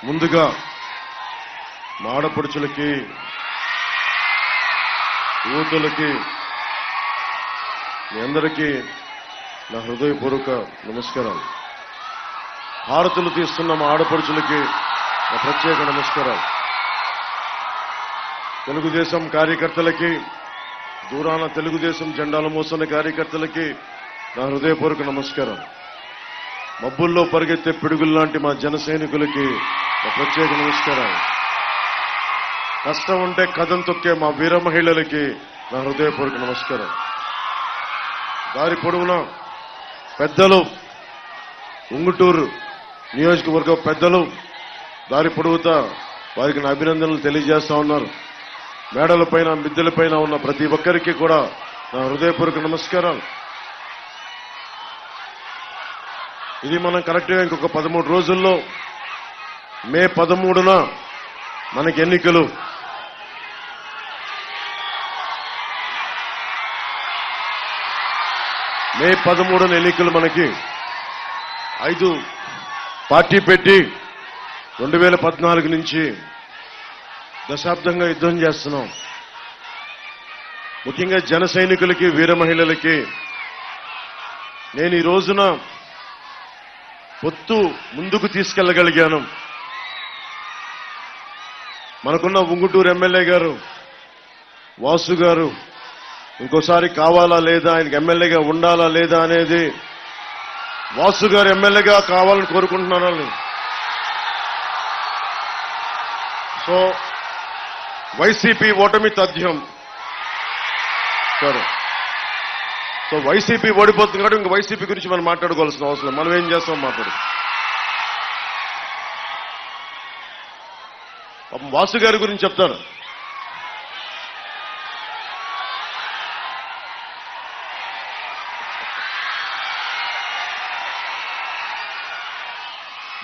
ముందుగా మా ఆడపడుచులకి యువతులకి మీ అందరికీ నా హృదయపూర్వక నమస్కారాలు. హారతులు తీస్తున్న మా ఆడపడుచులకి నా ప్రత్యేక నమస్కారాలు. తెలుగుదేశం కార్యకర్తలకి, దూరాన తెలుగుదేశం జెండాలు మోస్తున్న కార్యకర్తలకి నా హృదయపూర్వక నమస్కారం. మబ్బుల్లో పరిగెత్తే పిడుగుల్లాంటి మా జన సైనికులకి నా ప్రత్యేక నమస్కారాలు. కష్టం ఉంటే కథం తొక్కే మా వీర మహిళలకి నా హృదయపూర్వక నమస్కారం. దారి పొడవునా పెద్దలు, ఉంగుటూరు నియోజకవర్గ పెద్దలు దారి పొడవుతా వారికి నా అభినందనలు తెలియజేస్తా ఉన్నారు. మేడలపైన, మిద్దెలపైన ఉన్న ప్రతి ఒక్కరికి కూడా నా హృదయపూర్వక నమస్కారాలు. ఇది మనం కరెక్ట్గా ఇంకొక 13 రోజుల్లో మే 13న మనకి ఎన్నికలు. మే 13న ఎన్నికలు. మనకి 5 పార్టీ పెట్టి 2014 నుంచి దశాబ్దంగా యుద్ధం చేస్తున్నాం. ముఖ్యంగా జన సైనికులకి, వీర మహిళలకి నేను ఈ రోజున పొత్తు ముందుకు తీసుకెళ్లగలిగాను. మనకున్న ఉంగుటూరు ఎమ్మెల్యే గారు వాసు గారు ఇంకోసారి కావాలా లేదా, ఆయనకి ఎమ్మెల్యేగా ఉండాలా లేదా అనేది వాసు గారు ఎమ్మెల్యేగా కావాలని కోరుకుంటున్నాను. సో వైసీపీ ఓటమి తథ్యం. సరే, సో వైసీపీ ఓడిపోతుంది కాబట్టి ఇంక వైసీపీ గురించి మనం మాట్లాడుకోవాల్సిన అవసరం. మనం ఏం చేస్తాం మాట్లాడు. వాసు గారి గురించి చెప్తాను.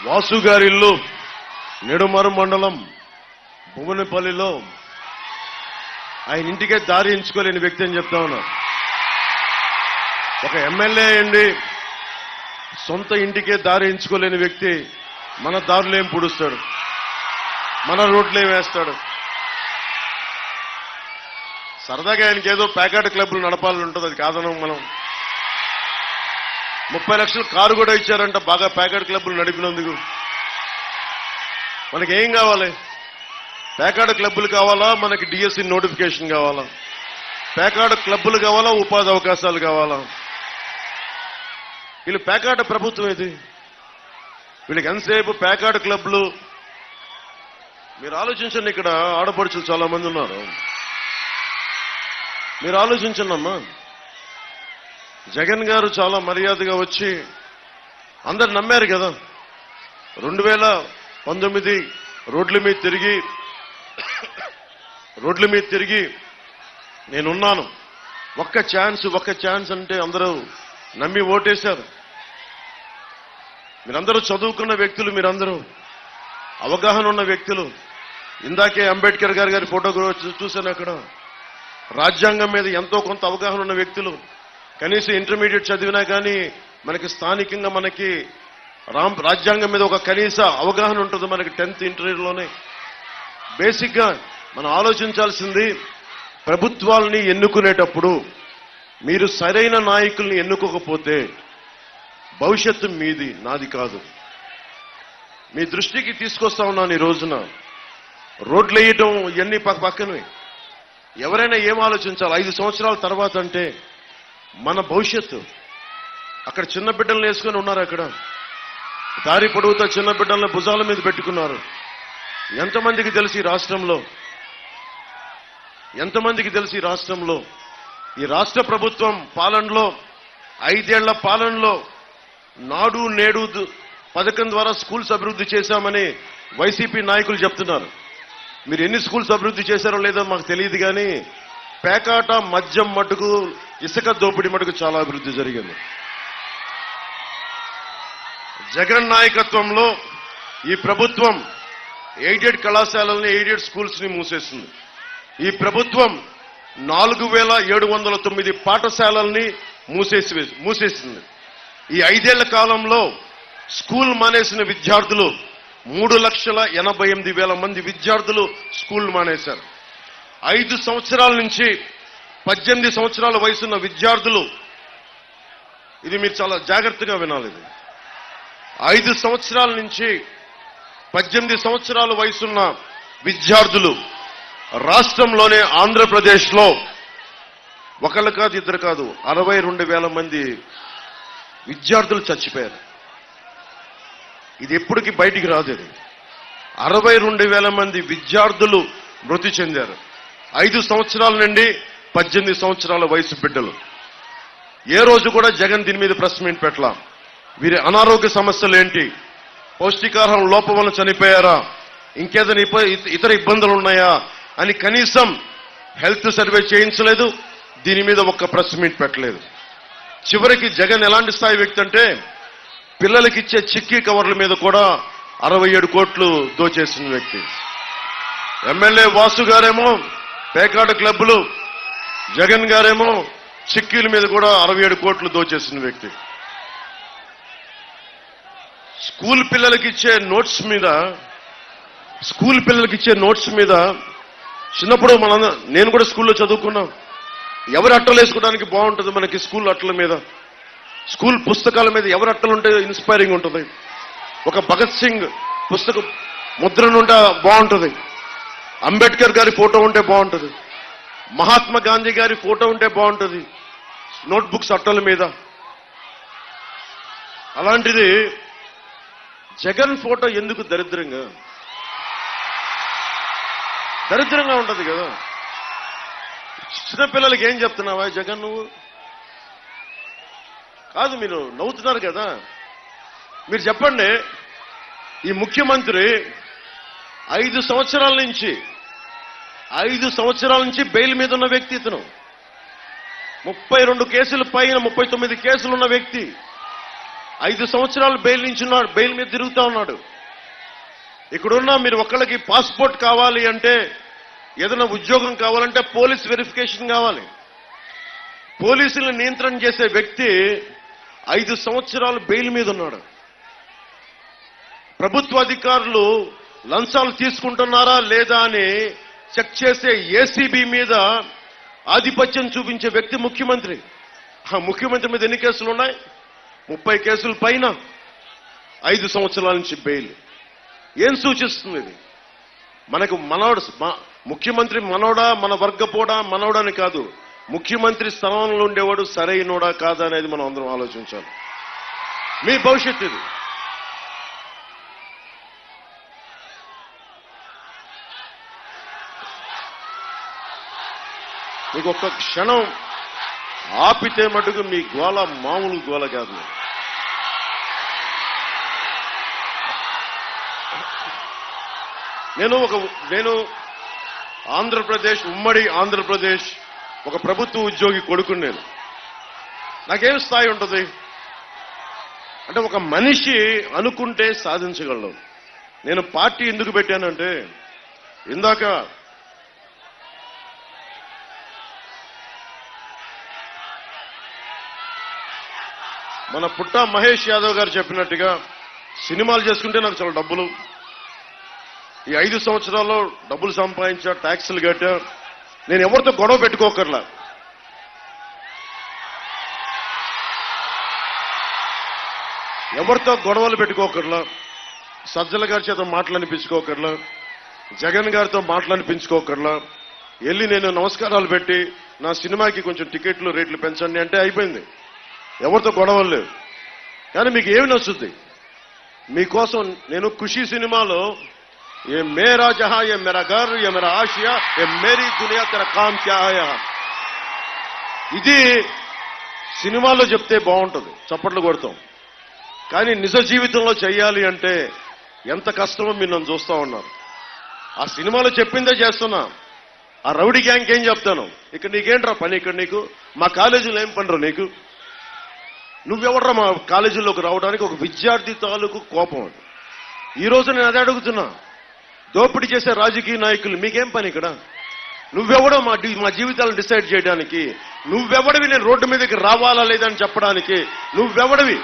వాసు గారి ఇల్లు నెడుమరు మండలం భువనపల్లిలో. ఆయన ఇంటికే దారి ఎంచుకోలేని వ్యక్తి అని చెప్తా ఉన్నా. ఒక ఎమ్మెల్యే అండి, సొంత ఇంటికే దారి ఎంచుకోలేని వ్యక్తి మన దారులు ఏం పుడుస్తాడు, మన రోడ్లు ఏం వేస్తాడు. సరదాగా ఆయనకి ఏదో ప్యాకెట్ క్లబ్లు నడపాలని ఉంటుంది, అది కాదనం మనం. 30 లక్షలు కారు కూడా ఇచ్చారంట బాగా ప్యాకెట్ క్లబ్లు నడిపినందుకు. మనకి ఏం కావాలి? ప్యాకెట్ క్లబ్బులు కావాలా, మనకి డిఎస్సి నోటిఫికేషన్ కావాలా? ప్యాకెట్ క్లబ్బులు కావాలా, ఉపాధి అవకాశాలు కావాలా? వీళ్ళు ప్యాకెట్ ప్రభుత్వం ఇది. వీళ్ళకి ఎంతసేపు ప్యాకెట్ క్లబ్లు. మీరు ఆలోచించండి, ఇక్కడ ఆడపడుచులు చాలా మంది ఉన్నారు. మీరు ఆలోచించండి అమ్మా. జగన్ గారు చాలా మర్యాదగా వచ్చి అందరు నమ్మారు కదా. 2019 రోడ్ల మీద తిరిగి నేనున్నాను, ఒక్క ఛాన్స్ అంటే అందరూ నమ్మి ఓటేశారు. మీరందరూ చదువుకున్న వ్యక్తులు, మీరందరూ అవగాహన ఉన్న వ్యక్తులు. ఇందాకే అంబేద్కర్ గారి ఫోటో చూశాను అక్కడ. రాజ్యాంగం మీద ఎంతో కొంత అవగాహన ఉన్న వ్యక్తులు. కనీసం ఇంటర్మీడియట్ చదివినా కానీ మనకి స్థానికంగా మనకి రాజ్యాంగం మీద ఒక కనీస అవగాహన ఉంటుంది మనకి 10th ఇంటర్లోనే. బేసిక్గా మనం ఆలోచించాల్సింది, ప్రభుత్వాలని ఎన్నుకునేటప్పుడు మీరు సరైన నాయకుల్ని ఎన్నుకోకపోతే భవిష్యత్తు మీది, నాది కాదు. మీ దృష్టికి తీసుకొస్తా ఉన్నాను ఈ రోజున. రోడ్లు వేయటం ఇవన్నీ పక్కనవి. ఎవరైనా ఏం ఆలోచించాలి 5 సంవత్సరాల తర్వాత అంటే మన భవిష్యత్తు. అక్కడ చిన్న బిడ్డలను వేసుకొని ఉన్నారు. అక్కడ దారి పొడవుతో చిన్న బిడ్డలను భుజాల మీద పెట్టుకున్నారు. ఎంతమందికి తెలిసి ఈ రాష్ట్రంలో ఈ రాష్ట్ర ప్రభుత్వం పాలనలో 5 ఏళ్ల పాలనలో నాడు నేడు పథకం ద్వారా స్కూల్స్ అభివృద్ధి చేశామని వైసీపీ నాయకులు చెప్తున్నారు. మీరు ఎన్ని స్కూల్స్ అభివృద్ధి చేశారో లేదో మాకు తెలియదు, కానీ పేకాట, మద్యం మటుకు, ఇసుక దోపిడీ మటుకు చాలా అభివృద్ధి జరిగింది. జగన్ నాయకత్వంలో ఈ ప్రభుత్వం ఎయిడెడ్ కళాశాలల్ని, ఎయిడెడ్ స్కూల్స్ ని మూసేసింది. ఈ ప్రభుత్వం 4709 పాఠశాలల్ని మూసేసింది. ఈ 5 ఏళ్ల కాలంలో స్కూల్ మానేసిన విద్యార్థులు 3,88,000 మంది విద్యార్థులు స్కూల్ మానేశారు. 5 సంవత్సరాల నుంచి 18 సంవత్సరాల వయసున్న విద్యార్థులు, ఇది మీరు చాలా జాగ్రత్తగా వినాలి. 5 సంవత్సరాల నుంచి 18 సంవత్సరాల వయసున్న విద్యార్థులు రాష్ట్రంలోనే ఆంధ్రప్రదేశ్లో ఒకళ్ళు కాదు, ఇద్దరు కాదు, 62,000 మంది విద్యార్థులు చచ్చిపోయారు. ఇది ఎప్పటికీ బయటికి రాదు. ఇది 62,000 మంది విద్యార్థులు మృతి చెందారు. 5 సంవత్సరాల నుండి 18 సంవత్సరాల వయసు బిడ్డలు. ఏ రోజు కూడా జగన్ దీని మీద ప్రెస్ మీట్ పెట్టలా. వీరి అనారోగ్య సమస్యలు ఏంటి, పౌష్టికాహారం లోపం వల్ల చనిపోయారా, ఇంకేదైనా ఇతర ఇబ్బందులు ఉన్నాయా అని కనీసం హెల్త్ సర్వే చేయించలేదు. దీని మీద ఒక్క ప్రెస్ మీట్ పెట్టలేదు. చివరికి జగన్ ఎలాంటి స్థాయి వ్యక్తి అంటే పిల్లలకి ఇచ్చే చిక్కీ కవర్ల మీద కూడా 67 కోట్లు దోచేసిన వ్యక్తి. ఎమ్మెల్యే వాసు గారేమో పేకాట క్లబ్లు, జగన్ గారేమో చిక్కీల మీద కూడా 67 కోట్లు దోచేసిన వ్యక్తి. స్కూల్ పిల్లలకి ఇచ్చే నోట్స్ మీద చిన్నప్పుడు నేను కూడా స్కూల్లో చదువుకున్నాం. ఎవరి అట్టలు వేసుకోవడానికి బాగుంటుంది మనకి స్కూల్ అట్టల మీద, స్కూల్ పుస్తకాల మీద ఎవరి అట్టలు ఉంటే ఇన్స్పైరింగ్ ఉంటుంది. ఒక భగత్ సింగ్ పుస్తకం ముద్రణ ఉంటే బాగుంటుంది, అంబేద్కర్ గారి ఫోటో ఉంటే బాగుంటుంది, మహాత్మా గాంధీ గారి ఫోటో ఉంటే బాగుంటుంది నోట్బుక్స్ అట్టల మీద. అలాంటిది జగన్ ఫోటో ఎందుకు దరిద్రంగా ఉంటుంది కదా. చిన్నపిల్లలకి ఏం చెప్తున్నావా జగన్ నువ్వు? కాదు, మీరు నవ్వుతున్నారు కదా. మీరు చెప్పండి, ఈ ముఖ్యమంత్రి 5 సంవత్సరాల నుంచి బెయిల్ మీద ఉన్న వ్యక్తి. ఇతను 32 కేసుల పైన 39 కేసులు ఉన్న వ్యక్తి 5 సంవత్సరాలు బెయిల్ మీద తిరుగుతా ఉన్నాడు. ఇక్కడున్న మీరు ఒక్కళ్ళకి పాస్పోర్ట్ కావాలి అంటే, ఏదైనా ఉద్యోగం కావాలంటే పోలీస్ వెరిఫికేషన్ కావాలి. పోలీసులను నియంత్రణ చేసే వ్యక్తి 5 సంవత్సరాలు బెయిల్ మీద ఉన్నాడు. ప్రభుత్వ అధికారులు లంచాలు తీసుకుంటున్నారా లేదా అని చెక్ చేసే ఏసీబీ మీద ఆధిపత్యం చూపించే వ్యక్తి ముఖ్యమంత్రి. ఆ ముఖ్యమంత్రి మీద ఎన్ని కేసులు ఉన్నాయి? 30 కేసుల పైన 5 సంవత్సరాల నుంచి బెయిల్. ఏం సూచిస్తుంది ఇది? మనకు ముఖ్యమంత్రి మనోడా, మన వర్గపోడా, మనోడని కాదు, ముఖ్యమంత్రి స్థానంలో ఉండేవాడు సరైనోడా కాదా అనేది మనం అందరం ఆలోచించాలి. మీ భవిష్యత్తు ఇది. మీకు ఒక్క క్షణం ఆపితే మటుకు మీ గోల మామూలు గోల కాదు. నేను ఆంధ్రప్రదేశ్, ఉమ్మడి ఆంధ్రప్రదేశ్ ఒక ప్రభుత్వ ఉద్యోగి కొడుకుని. నాకేం స్థాయి ఉంటుంది అంటే, ఒక మనిషి అనుకుంటే సాధించగలడు. నేను పార్టీ ఎందుకు పెట్టానంటే, ఇందాక మన పుట్టా మహేష్ యాదవ్ గారు చెప్పినట్టుగా సినిమాలు చేసుకుంటే నాకు చాలా డబ్బులు, ఈ 5 సంవత్సరాల్లో డబ్బులు సంపాదించా, ట్యాక్సులు కట్టా, నేను ఎవరితో గొడవ పెట్టుకోకర్లా. ఎవరితో గొడవలు పెట్టుకోకర్లా, సజ్జల గారి చేత మాటలనిపించుకోకర్లా, జగన్ గారితో మాటలనిపించుకోకర్లా. వెళ్ళి నేను నమస్కారాలు పెట్టి నా సినిమాకి కొంచెం టికెట్లు రేట్లు పెంచండి అంటే అయిపోయింది. ఎవరితో గొడవలు లేవు. కానీ మీకు ఏమి నచ్చుద్ది? మీకోసం నేను ఖుషీ సినిమాలో ఏ మేరా జహా, ఏ మేరా ఘర్, ఏ మేరా ఆశియా, ఏ మేరీ దునియా, తెరా కామ్ క్యా హై, ఇది సినిమాలో చెప్తే బాగుంటుంది, చప్పట్లు కొడతాం. కానీ నిజ జీవితంలో చేయాలి అంటే ఎంత కష్టమో మీరు నన్ను చూస్తా ఉన్నారు. ఆ సినిమాలో చెప్పిందే చేస్తున్నా. ఆ రౌడీ గ్యాంగ్ ఏం చెప్తాను, ఇక్కడ నీకేంట్రా పని, ఇక్కడ నీకు మా కాలేజీలో ఏం పనిరా నీకు, నువ్వెవడరా మా కాలేజీలోకి రావడానికి? ఒక విద్యార్థి తాలూకు కోపం అది. ఈ రోజు నేను అదే అడుగుతున్నా, దోపిడీ చేసే రాజకీయ నాయకులు మీకేం పని ఇక్కడ? నువ్వెవడో మా జీవితాలను డిసైడ్ చేయడానికి? నువ్వెవడివి నేను రోడ్డు మీదకి రావాలా లేదని చెప్పడానికి? నువ్వెవడివి?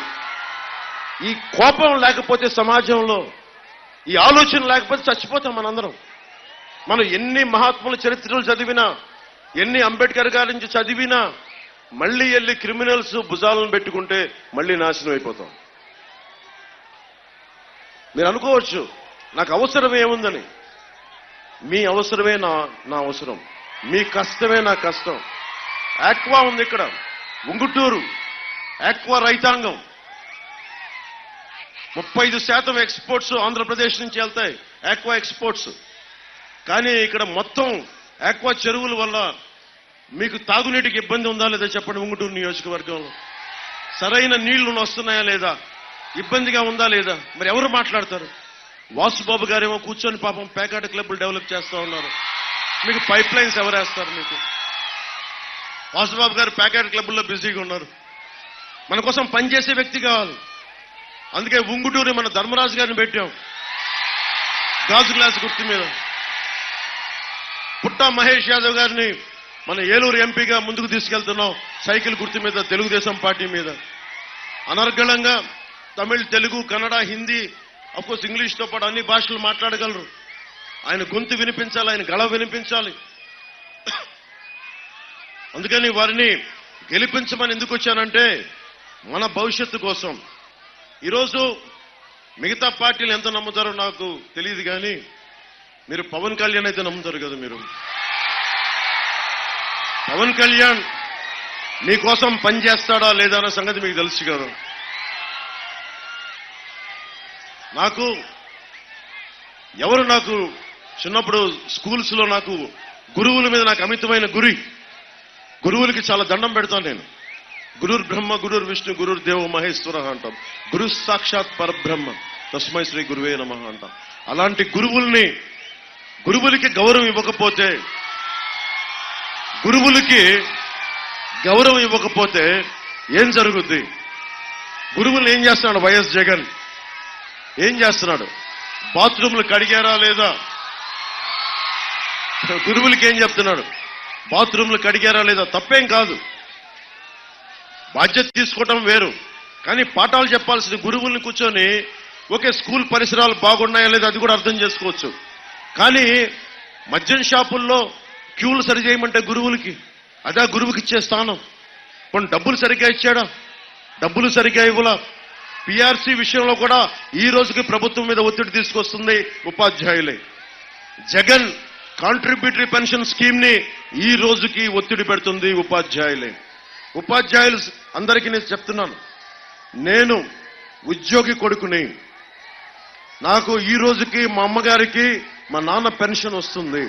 ఈ కోపం లేకపోతే సమాజంలో ఈ ఆలోచన లేకపోతే చచ్చిపోతాం మనందరం. మనం ఎన్ని మహాత్ముల చరిత్రలు చదివినా, ఎన్ని అంబేద్కర్ గారి నుంచి చదివినా, మళ్ళీ వెళ్ళి క్రిమినల్స్ భుజాలను పెట్టుకుంటే మళ్ళీ నాశనం అయిపోతాం. మీరు అనుకోవచ్చు నాకు అవసరం ఏముందని. మీ అవసరమే నా అవసరం, మీ కష్టమే నా కష్టం. ఆక్వా ఉంది ఇక్కడ, ఉంగుటూరు ఆక్వా రైతాంగం 35% ఎక్స్పోర్ట్స్ ఆంధ్రప్రదేశ్ నుంచి వెళ్తాయి, ఆక్వా ఎక్స్పోర్ట్స్. కానీ ఇక్కడ మొత్తం ఆక్వా చెరువుల వల్ల మీకు తాగునీటికి ఇబ్బంది ఉందా లేదా చెప్పండి. ఉంగుటూరు నియోజకవర్గంలో సరైన నీళ్లు వస్తున్నాయా లేదా, ఇబ్బందిగా ఉందా లేదా, మరి ఎవరు మాట్లాడతారు? వాసుబాబు గారేమో కూర్చొని పాపం ప్యాకెట్ క్లబ్లు డెవలప్ చేస్తా ఉన్నారు. మీకు పైప్ లైన్స్ ఎవరేస్తారు? మీకు వాసుబాబు గారు ప్యాకెట్ క్లబ్లో బిజీగా ఉన్నారు. మన కోసం పనిచేసే వ్యక్తి కావాలి. అందుకే ఉంగుటూరి మన ధర్మరాజు గారిని పెట్టాం గాజు గ్లాస్ గుర్తు మీద. పుట్టా మహేష్ యాదవ్ గారిని మన ఏలూరు ఎంపీగా ముందుకు తీసుకెళ్తున్నాం సైకిల్ గుర్తు మీద, తెలుగుదేశం పార్టీ మీద. అనర్గళంగా తమిళ్, తెలుగు, కన్నడ, హిందీ, అఫ్కోర్స్ ఇంగ్లీష్తో పాటు అన్ని భాషలు మాట్లాడగలరు. ఆయన గొంతు వినిపించాలి, ఆయన గళ వినిపించాలి. అందుకని వారిని గెలిపించమని ఎందుకు వచ్చానంటే మన భవిష్యత్తు కోసం. ఈరోజు మిగతా పార్టీలు ఎంత నమ్ముతారో నాకు తెలియదు, కానీ మీరు పవన్ కళ్యాణ్ అయితే నమ్ముతారు కదా. మీరు పవన్ కళ్యాణ్ మీకోసం పనిచేస్తాడా లేదా అన్న సంగతి మీకు తెలుసు కదా. నాకు చిన్నప్పుడు స్కూల్స్లో నాకు గురువుల మీద నాకు అమితమైన గురువులకి చాలా దండం పెడతాను నేను. గురుర్ బ్రహ్మ, గురుర్ విష్ణు, గురుర్ దేవో మహేశ్వర అంటాం. గురు సాక్షాత్ పరబ్రహ్మ తస్మై శ్రీ గురువే నమః అంటాం. అలాంటి గురువులకి గౌరవం ఇవ్వకపోతే ఏం జరుగుద్ది? గురువులు ఏం చేస్తున్నాడు వైఎస్ జగన్? ఏం చేస్తున్నాడు? బాత్రూమ్లు కడిగారా లేదా? గురువులకి ఏం చెప్తున్నాడు? బాత్రూమ్లు కడిగారా లేదా? తప్పేం కాదు, బాధ్యత తీసుకోవటం వేరు. కానీ పాఠాలు చెప్పాల్సిన గురువుల్ని కూర్చొని ఓకే స్కూల్ పరిసరాలు బాగున్నాయా లేదా అది కూడా అర్థం చేసుకోవచ్చు. కానీ మద్యం షాపుల్లో క్యూలు సరి చేయమంటే గురువులకి అదే గురువుకి ఇచ్చే స్థానం. కొన్ని డబ్బులు సరిగ్గా ఇచ్చాడా? డబ్బులు సరిగ్గా ఇవ్వలా. పిఆర్సీ విషయంలో కూడా ఈ రోజుకి ప్రభుత్వం మీద ఒత్తిడి తీసుకొస్తుంది ఉపాధ్యాయులే. జగన్ కాంట్రిబ్యూటరీ పెన్షన్ స్కీమ్ ని ఈ రోజుకి ఒత్తిడి పెడుతుంది ఉపాధ్యాయులే. ఉపాధ్యాయులు అందరికీ నేను చెప్తున్నాను, నేను ఉద్యోగి కొడుకుని. నాకు ఈ రోజుకి మా అమ్మగారికి మా నాన్న పెన్షన్ వస్తుంది.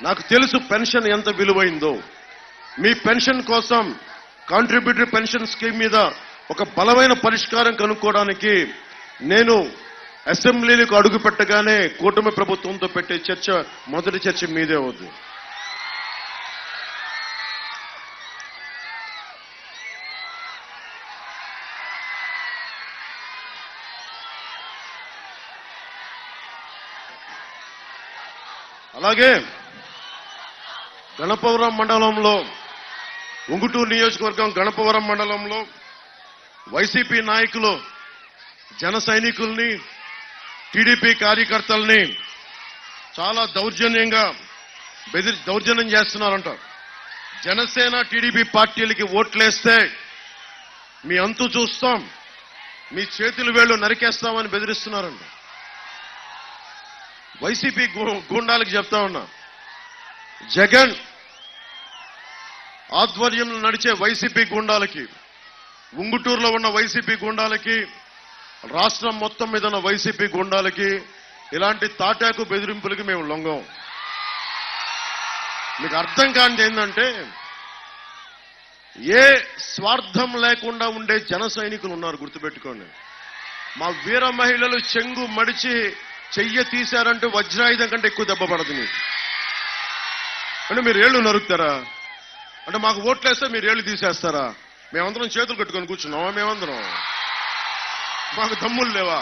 నాకు తెలుసు పెన్షన్ ఎంత విలువైందో. మీ పెన్షన్ కోసం కాంట్రిబ్యూటరీ పెన్షన్ స్కీమ్ మీద ఒక బలమైన పరిష్కారం కనుక్కోవడానికి నేను అసెంబ్లీలకు అడుగు పెట్టగానే కూటమి ప్రభుత్వంతో పెట్టే చర్చ, మొదటి చర్చ మీదే అవుతుంది. అలాగే గణపవరం మండలంలో, ఉంగుటూరు నియోజకవర్గం గణపవరం మండలంలో వైసీపీ నాయకులు జన సైనికుల్ని, టీడీపీ కార్యకర్తల్ని చాలా దౌర్జన్యం చేస్తున్నారంట. జనసేన టీడీపీ పార్టీలకి ఓట్లేస్తే మీ అంతు చూస్తాం, మీ చేతులు వేళ్లు నరికేస్తామని బెదిరిస్తున్నారంట. వైసీపీ గూండాలకు చెప్తా ఉన్నా, జగన్ ఆధ్వర్యంలో నడిచే వైసీపీ గూండాలకి, ఉంగుటూరులో ఉన్న వైసీపీ గూండాలకి, రాష్ట్రం మొత్తం మీద ఉన్న వైసీపీ గూండాలకి ఇలాంటి తాటాకు బెదిరింపులకి మేము లొంగం. మీకు అర్థం కానిది ఏంటంటే, ఏ స్వార్థం లేకుండా ఉండే జన సైనికులు ఉన్నారు, గుర్తుపెట్టుకోండి. మా వీర మహిళలు చెంగు మడిచి చెయ్య తీశారంటే వజ్రాయుధం కంటే ఎక్కువ దెబ్బ పడదు మీకు. అంటే మీరు ఏళ్ళు నరుకుతారా? అంటే మాకు ఓట్లేస్తే మీరు ఏళ్ళు తీసేస్తారా? మేమందరం చేతులు కట్టుకొని కూర్చున్నామా? మేమందరం మాకు దమ్ములు లేవా?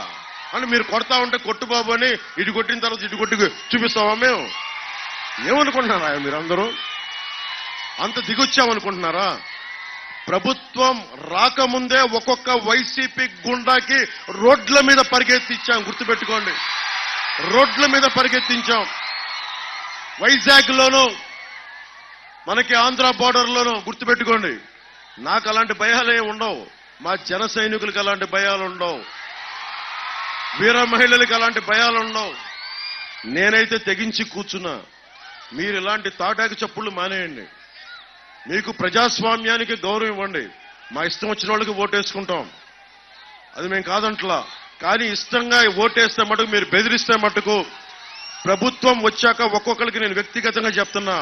అని మీరు కొడతా ఉంటే కొట్టు బాబు అని ఇటు కొట్టిన తర్వాత ఇటు కొట్టి చూపిస్తామా? మేము ఏమనుకుంటున్నారా? మీరందరూ అంత దిగొచ్చామనుకుంటున్నారా? ప్రభుత్వం రాకముందే ఒక్కొక్క వైసీపీ గుండాకి రోడ్ల మీద పరిగెత్తిచ్చాం, గుర్తుపెట్టుకోండి. రోడ్ల మీద పరిగెత్తించాం. వైజాగ్ లోనూ మనకి ఆంధ్ర బోర్డర్లోనూ గుర్తుపెట్టుకోండి. నాకు అలాంటి భయాలే ఉండవు. మా జన సైనికులకు అలాంటి భయాలు ఉండవు. వీర మహిళలకు అలాంటి భయాలు ఉండవు. నేనైతే తెగించి కూర్చున్నా. మీరు ఇలాంటి తాటాకి చప్పుళ్ళు మానేయండి. మీకు ప్రజాస్వామ్యానికి గౌరవం ఇవ్వండి. మా ఇష్టం వచ్చిన వాళ్ళకి ఓటేసుకుంటాం, అది మేము కాదంట్లా. కానీ ఇష్టంగా ఓటేస్తే మటుకు, మీరు బెదిరిస్తే మటుకు ప్రభుత్వం వచ్చాక ఒక్కొక్కరికి నేను వ్యక్తిగతంగా చెప్తున్నా,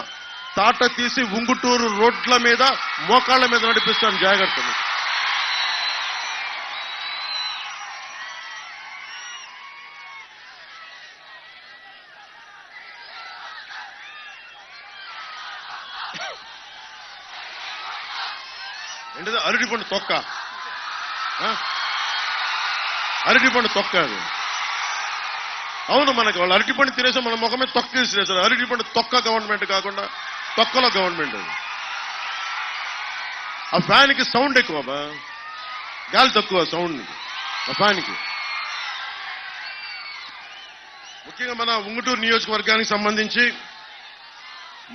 తాట తీసి ఉంగుటూరు రోడ్ల మీద మోకాళ్ల మీద నడిపిస్తాను. జాగ్రత్తలు. ఏంటిది? అరటిపండు తొక్క. అరటిపండు తొక్క అది. అవును, మనకి వాళ్ళు అరటిపండు తినేసి మన ముఖమే తొక్క వేసిరేసారు. అరటిపండు తొక్క గవర్నమెంట్ కాకుండా తొక్కలో గవర్నమెంట్ అది. ఆ ఫ్యాన్కి సౌండ్ ఎక్కువ, గాలి తక్కువ సౌండ్ ఆ ఫ్యాన్కి. ముఖ్యంగా మన ఉంగుటూరు నియోజకవర్గానికి సంబంధించి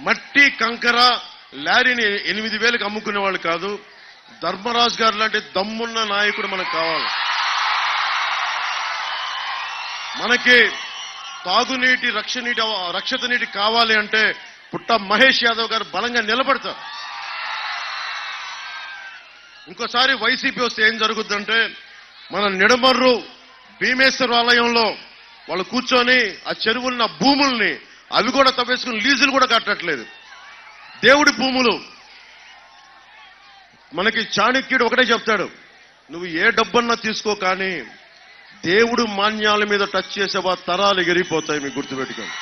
మట్టి కంకర లారీని 8,000కి అమ్ముకునే వాళ్ళు కాదు. ధర్మరాజు గారు లాంటి దమ్మున్న నాయకుడు మనకు కావాలి. మనకి తాగునీటి రక్షిత నీటి కావాలి అంటే పుట్ట మహేష్ యాదవ్ గారు బలంగా నిలబడతారు. ఇంకోసారి వైసీపీ వస్తే ఏం జరుగుద్దంటే, మన నిడమర్రు భీమేశ్వర ఆలయంలో వాళ్ళు కూర్చొని ఆ చెరువున్న భూముల్ని అవి కూడా తవ్వేసుకుని లీజులు కూడా కట్టట్లేదు. దేవుడి భూములు. మనకి చాణక్యుడు ఒకటే చెప్తాడు, నువ్వు ఏ డబ్బన్నా తీసుకో, కానీ దేవుడు మాన్యాల మీద టచ్ చేసేవా తరాలు ఎగిరిపోతాయి. మీకు గుర్తుపెట్టుకోండి.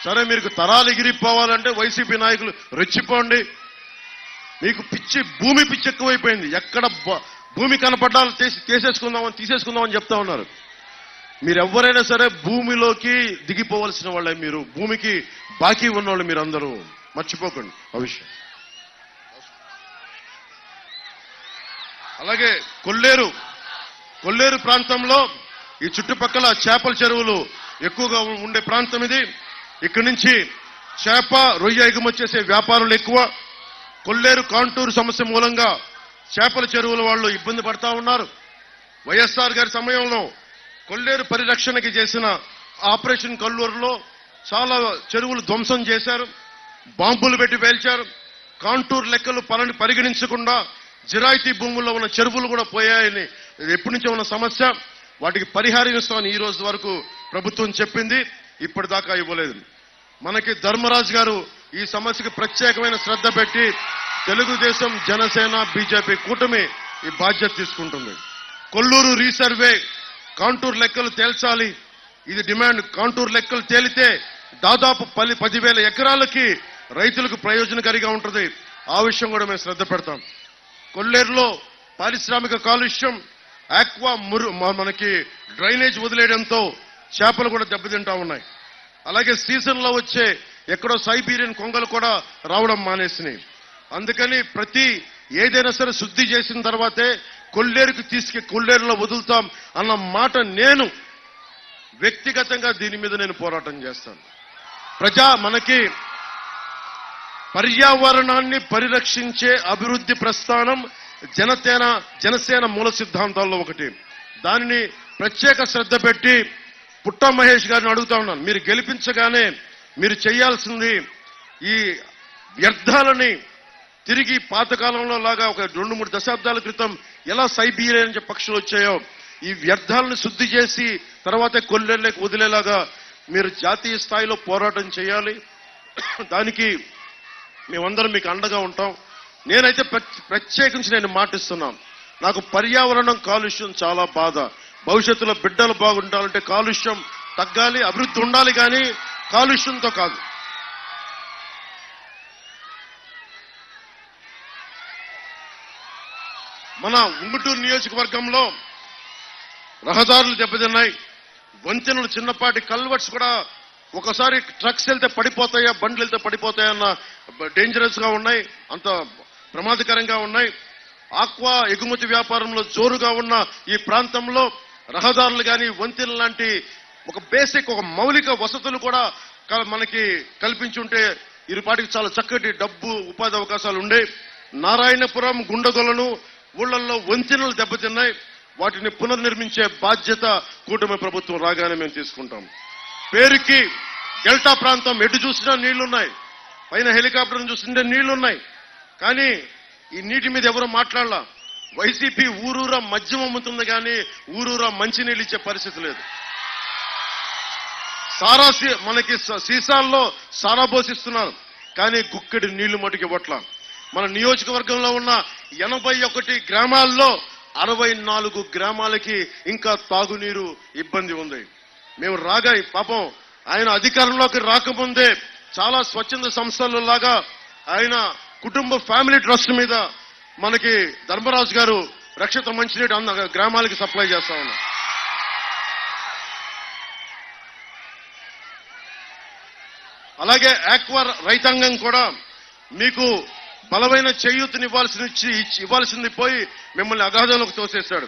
సరే, మీకు తరాలు ఎగిరిపోవాలంటే వైసీపీ నాయకులు రెచ్చిపోండి. మీకు భూమి పిచ్చి ఎక్కువైపోయింది. ఎక్కడ భూమి కనపడ్డా తీసేసుకుందామని చెప్తా ఉన్నారు. మీరెవ్వరైనా సరే భూమిలోకి దిగిపోవలసిన వాళ్ళే. మీరు భూమికి బాకీ ఉన్నవాళ్ళు మీరందరూ, మర్చిపోకండి ఆ విషయం. అలాగే కొల్లేరు ప్రాంతంలో ఈ చుట్టుపక్కల చేపల చెరువులు ఎక్కువగా ఉండే ప్రాంతం ఇది. ఇక్కడి నుంచి చేప రొయ్య ఎగుమతి చేసే వ్యాపారులు ఎక్కువ. కొల్లేరు కాంటూరు సమస్య మూలంగా చేపల చెరువుల వాళ్ళు ఇబ్బంది పడతా ఉన్నారు. వైఎస్ఆర్ గారి సమయంలో కొల్లేరు పరిరక్షణకి చేసిన ఆపరేషన్ కల్లూరులో చాలా చెరువులు ధ్వంసం చేశారు, బాంబులు పెట్టి పేల్చారు. కాంటూరు లెక్కలు పరిగణించకుండా జిరాయితీ భూముల్లో ఉన్న చెరువులు కూడా పోయాయని ఎప్పటి నుంచో ఉన్న సమస్య. వాటికి పరిహారం ఇస్తామని ఈ రోజు వరకు ప్రభుత్వం చెప్పింది, ఇప్పటిదాకా ఇవ్వలేదు. మనకి ధర్మరాజు గారు ఈ సమస్యకి ప్రత్యేకమైన శ్రద్ధ పెట్టి తెలుగుదేశం, జనసేన, బీజేపీ కూటమి ఈ బాధ్యత తీసుకుంటుంది. కొల్లూరు రీసర్వే, కాంటూరు లెక్కలు తేల్చాలి, ఇది డిమాండ్. కాంటూరు లెక్కలు తేలితే దాదాపు 10,000 ఎకరాలకి రైతులకు ప్రయోజనకారిగా ఉంటుంది. ఆ విషయం కూడా మేము శ్రద్ధ పెడతాం. కొల్లేరులో పారిశ్రామిక కాలుష్యం, ఆక్వా మనకి డ్రైనేజ్ వదిలేయడంతో చేపలు కూడా దెబ్బతింటా ఉన్నాయి. అలాగే సీజన్ లో వచ్చే ఎక్కడో సైబీరియన్ కొంగలు కూడా రావడం మానేసినాయి. అందుకని ఏదైనా సరే శుద్ధి చేసిన తర్వాతే కొల్లేరులో వదులుతాం అన్న మాట. నేను వ్యక్తిగతంగా దీని మీద నేను పోరాటం చేస్తాను. మనకి పర్యావరణాన్ని పరిరక్షించే అభివృద్ధి ప్రస్థానం జనసేన మూల సిద్ధాంతాల్లో ఒకటి. దానిని ప్రత్యేక శ్రద్ధ పెట్టి పుట్ట మహేష్ గారిని అడుగుతా ఉన్నాను, మీరు గెలిపించగానే మీరు చేయాల్సింది ఈ వ్యర్థాలని తిరిగి పాతకాలంలో లాగా ఒక 2-3 దశాబ్దాల క్రితం ఎలా సైబీరియన్ పక్షులు వచ్చాయో ఈ వ్యర్థాలను శుద్ధి చేసి తర్వాతే కొల్లేరులోకి వదిలేలాగా మీరు జాతీయ స్థాయిలో పోరాటం చేయాలి. దానికి మేమందరం మీకు అండగా ఉంటాం. నేనైతే ప్రత్యేకించి నేను మాటిస్తున్నాను, నాకు పర్యావరణం కాలుష్యం చాలా బాధ. భవిష్యత్తులో బిడ్డలు బాగుండాలంటే కాలుష్యం తగ్గాలి, అభివృద్ధి ఉండాలి, కానీ కాలుష్యంతో కాదు. మన ఉంగుటూరు నియోజకవర్గంలో రహదారులు దెబ్బతిన్నాయి, వంతెనలు, చిన్నపాటి కల్వర్ట్స్ కూడా ఒకసారి ట్రక్స్ వెళ్తే పడిపోతాయా, బండ్లు వెళ్తే పడిపోతాయన్న డేంజరస్ గా ఉన్నాయి, అంత ప్రమాదకరంగా ఉన్నాయి. ఆక్వా ఎగుమతి వ్యాపారంలో జోరుగా ఉన్న ఈ ప్రాంతంలో రహదారులు కానీ వంతెనలు లాంటి ఒక బేసిక్ ఒక మౌలిక వసతులు కూడా మనకి కల్పించుంటే ఇరుపాటికి చాలా చక్కటి డబ్బు ఉపాధి అవకాశాలు ఉండే. నారాయణపురం గుండగొలను ఊళ్ళల్లో వంతెనలు దెబ్బతిన్నాయి. వాటిని పునర్నిర్మించే బాధ్యత కూటమి ప్రభుత్వం రాగానే మేము తీసుకుంటాం. పేరుకి డెల్టా ప్రాంతం ఎటు చూసినా నీళ్లున్నాయి, పైన హెలికాప్టర్ చూస్తుంటే నీళ్లున్నాయి. కానీ ఈ నీటి మీద ఎవరో మాట్లాడలా. వైసీపీ ఊరూరా మద్యం అమ్ముతుంది కానీ ఊరూరా మంచినీళ్ళు ఇచ్చే పరిస్థితి లేదు. మనకి సీసాల్లో సారా పోసిస్తున్నారు కానీ గుక్కడి నీళ్లు మటుకు ఇవ్వట్ల. మన నియోజకవర్గంలో ఉన్న 81 గ్రామాల్లో 64 గ్రామాలకి ఇంకా తాగునీరు ఇబ్బంది ఉంది. మేము పాపం ఆయన అధికారంలోకి రాకముందే చాలా స్వచ్ఛంద సంస్థలలాగా ఆయన కుటుంబ ఫ్యామిలీ ట్రస్ట్ మీద మనకి ధర్మరాజు గారు రక్షిత మంచినీటి గ్రామాలకి సప్లై చేస్తా ఉన్నారు. అలాగే ఆక్వా రైతాంగం కూడా మీకు బలమైన చేయూతని ఇవ్వాల్సింది పోయి మిమ్మల్ని అగాధంలోకి తోసేశాడు.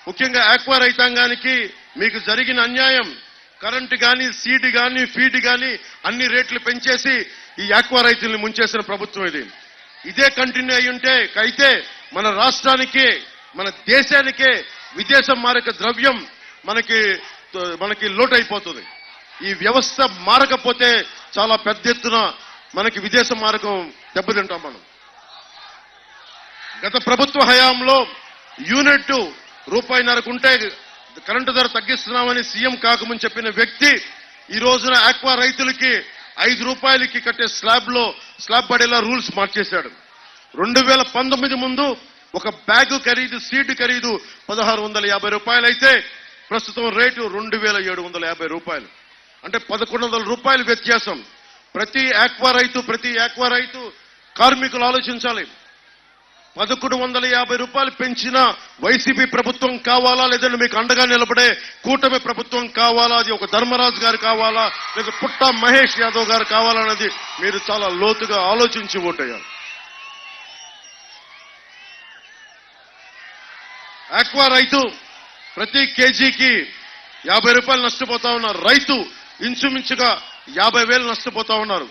ముఖ్యంగా ఆక్వా రైతాంగానికి మీకు జరిగిన అన్యాయం, కరెంటు కానీ సీడ్ కానీ ఫీడ్ కానీ అన్ని రేట్లు పెంచేసి ఈ ఆక్వా రైతుల్ని ముంచేసిన ప్రభుత్వం ఇది. ఇదే కంటిన్యూ అయితే మన రాష్ట్రానికి మన దేశానికే విదేశ మారక ద్రవ్యం మనకి లోటైపోతుంది. ఈ వ్యవస్థ మారకపోతే చాలా పెద్ద ఎత్తున మనకి విదేశ మారకం దెబ్బతింటాం మనం. గత ప్రభుత్వ హయాంలో యూనిట్ ₹1.5 ఉంటే కరెంటు ధర తగ్గిస్తున్నామని సీఎం కాకముందు చెప్పిన వ్యక్తి ఈ రోజున ఆక్వా రైతులకి ₹5 కట్టే స్లాబ్ పడేలా రూల్స్ మార్చేశాడు. 2019 ముందు ఒక బ్యాగు ఖరీదు సీడ్ ఖరీదు ₹1650 అయితే ప్రస్తుతం రేటు ₹2750. అంటే ₹1100 వ్యత్యాసం. ప్రతి ఆక్వా రైతు కార్మికులు ఆలోచించాలి. ₹1150 పెంచిన వైసీపీ ప్రభుత్వం కావాలా, లేదంటే మీకు అండగా నిలబడే కూటమి ప్రభుత్వం కావాలా, అది ఒక ధర్మరాజు గారు కావాలా, లేదా పుట్ట మహేష్ యాదవ్ గారు కావాలన్నది మీరు చాలా లోతుగా ఆలోచించి ఓటేయాలి. ఆక్వా రైతు ప్రతి కేజీకి ₹50 నష్టపోతా ఉన్నారు. రైతు ఇంచుమించుగా 50,000 నష్టపోతా ఉన్నారు.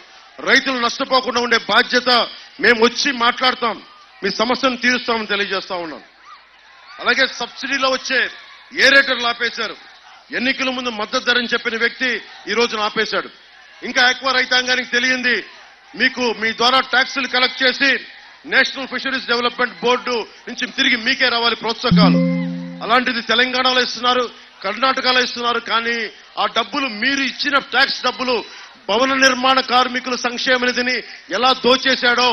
రైతులు నష్టపోకుండా ఉండే బాధ్యత మేము వచ్చి మాట్లాడతాం, మీ సమస్యను తీరుస్తామని తెలియజేస్తా ఉన్నాం. అలాగే సబ్సిడీలో వచ్చే ఏరేటర్లు ఆపేశారు. ఎన్నికల ముందు మద్దతు ధరని చెప్పిన వ్యక్తి ఈ రోజున ఆపేశాడు. ఇంకా ఆక్వా రైతాంగానికి తెలియంది, మీ ద్వారా ట్యాక్సులు కలెక్ట్ చేసి నేషనల్ ఫిషరీస్ డెవలప్మెంట్ బోర్డు నుంచి తిరిగి మీకే రావాలి ప్రోత్సాహకాలు. అలాంటిది తెలంగాణలో ఇస్తున్నారు, కర్ణాటకలో ఇస్తున్నారు. కానీ ఆ డబ్బులు మీరు ఇచ్చిన ట్యాక్స్ డబ్బులు భవన నిర్మాణ కార్మికుల సంక్షేమ నిధిని ఎలా దోచేశాడో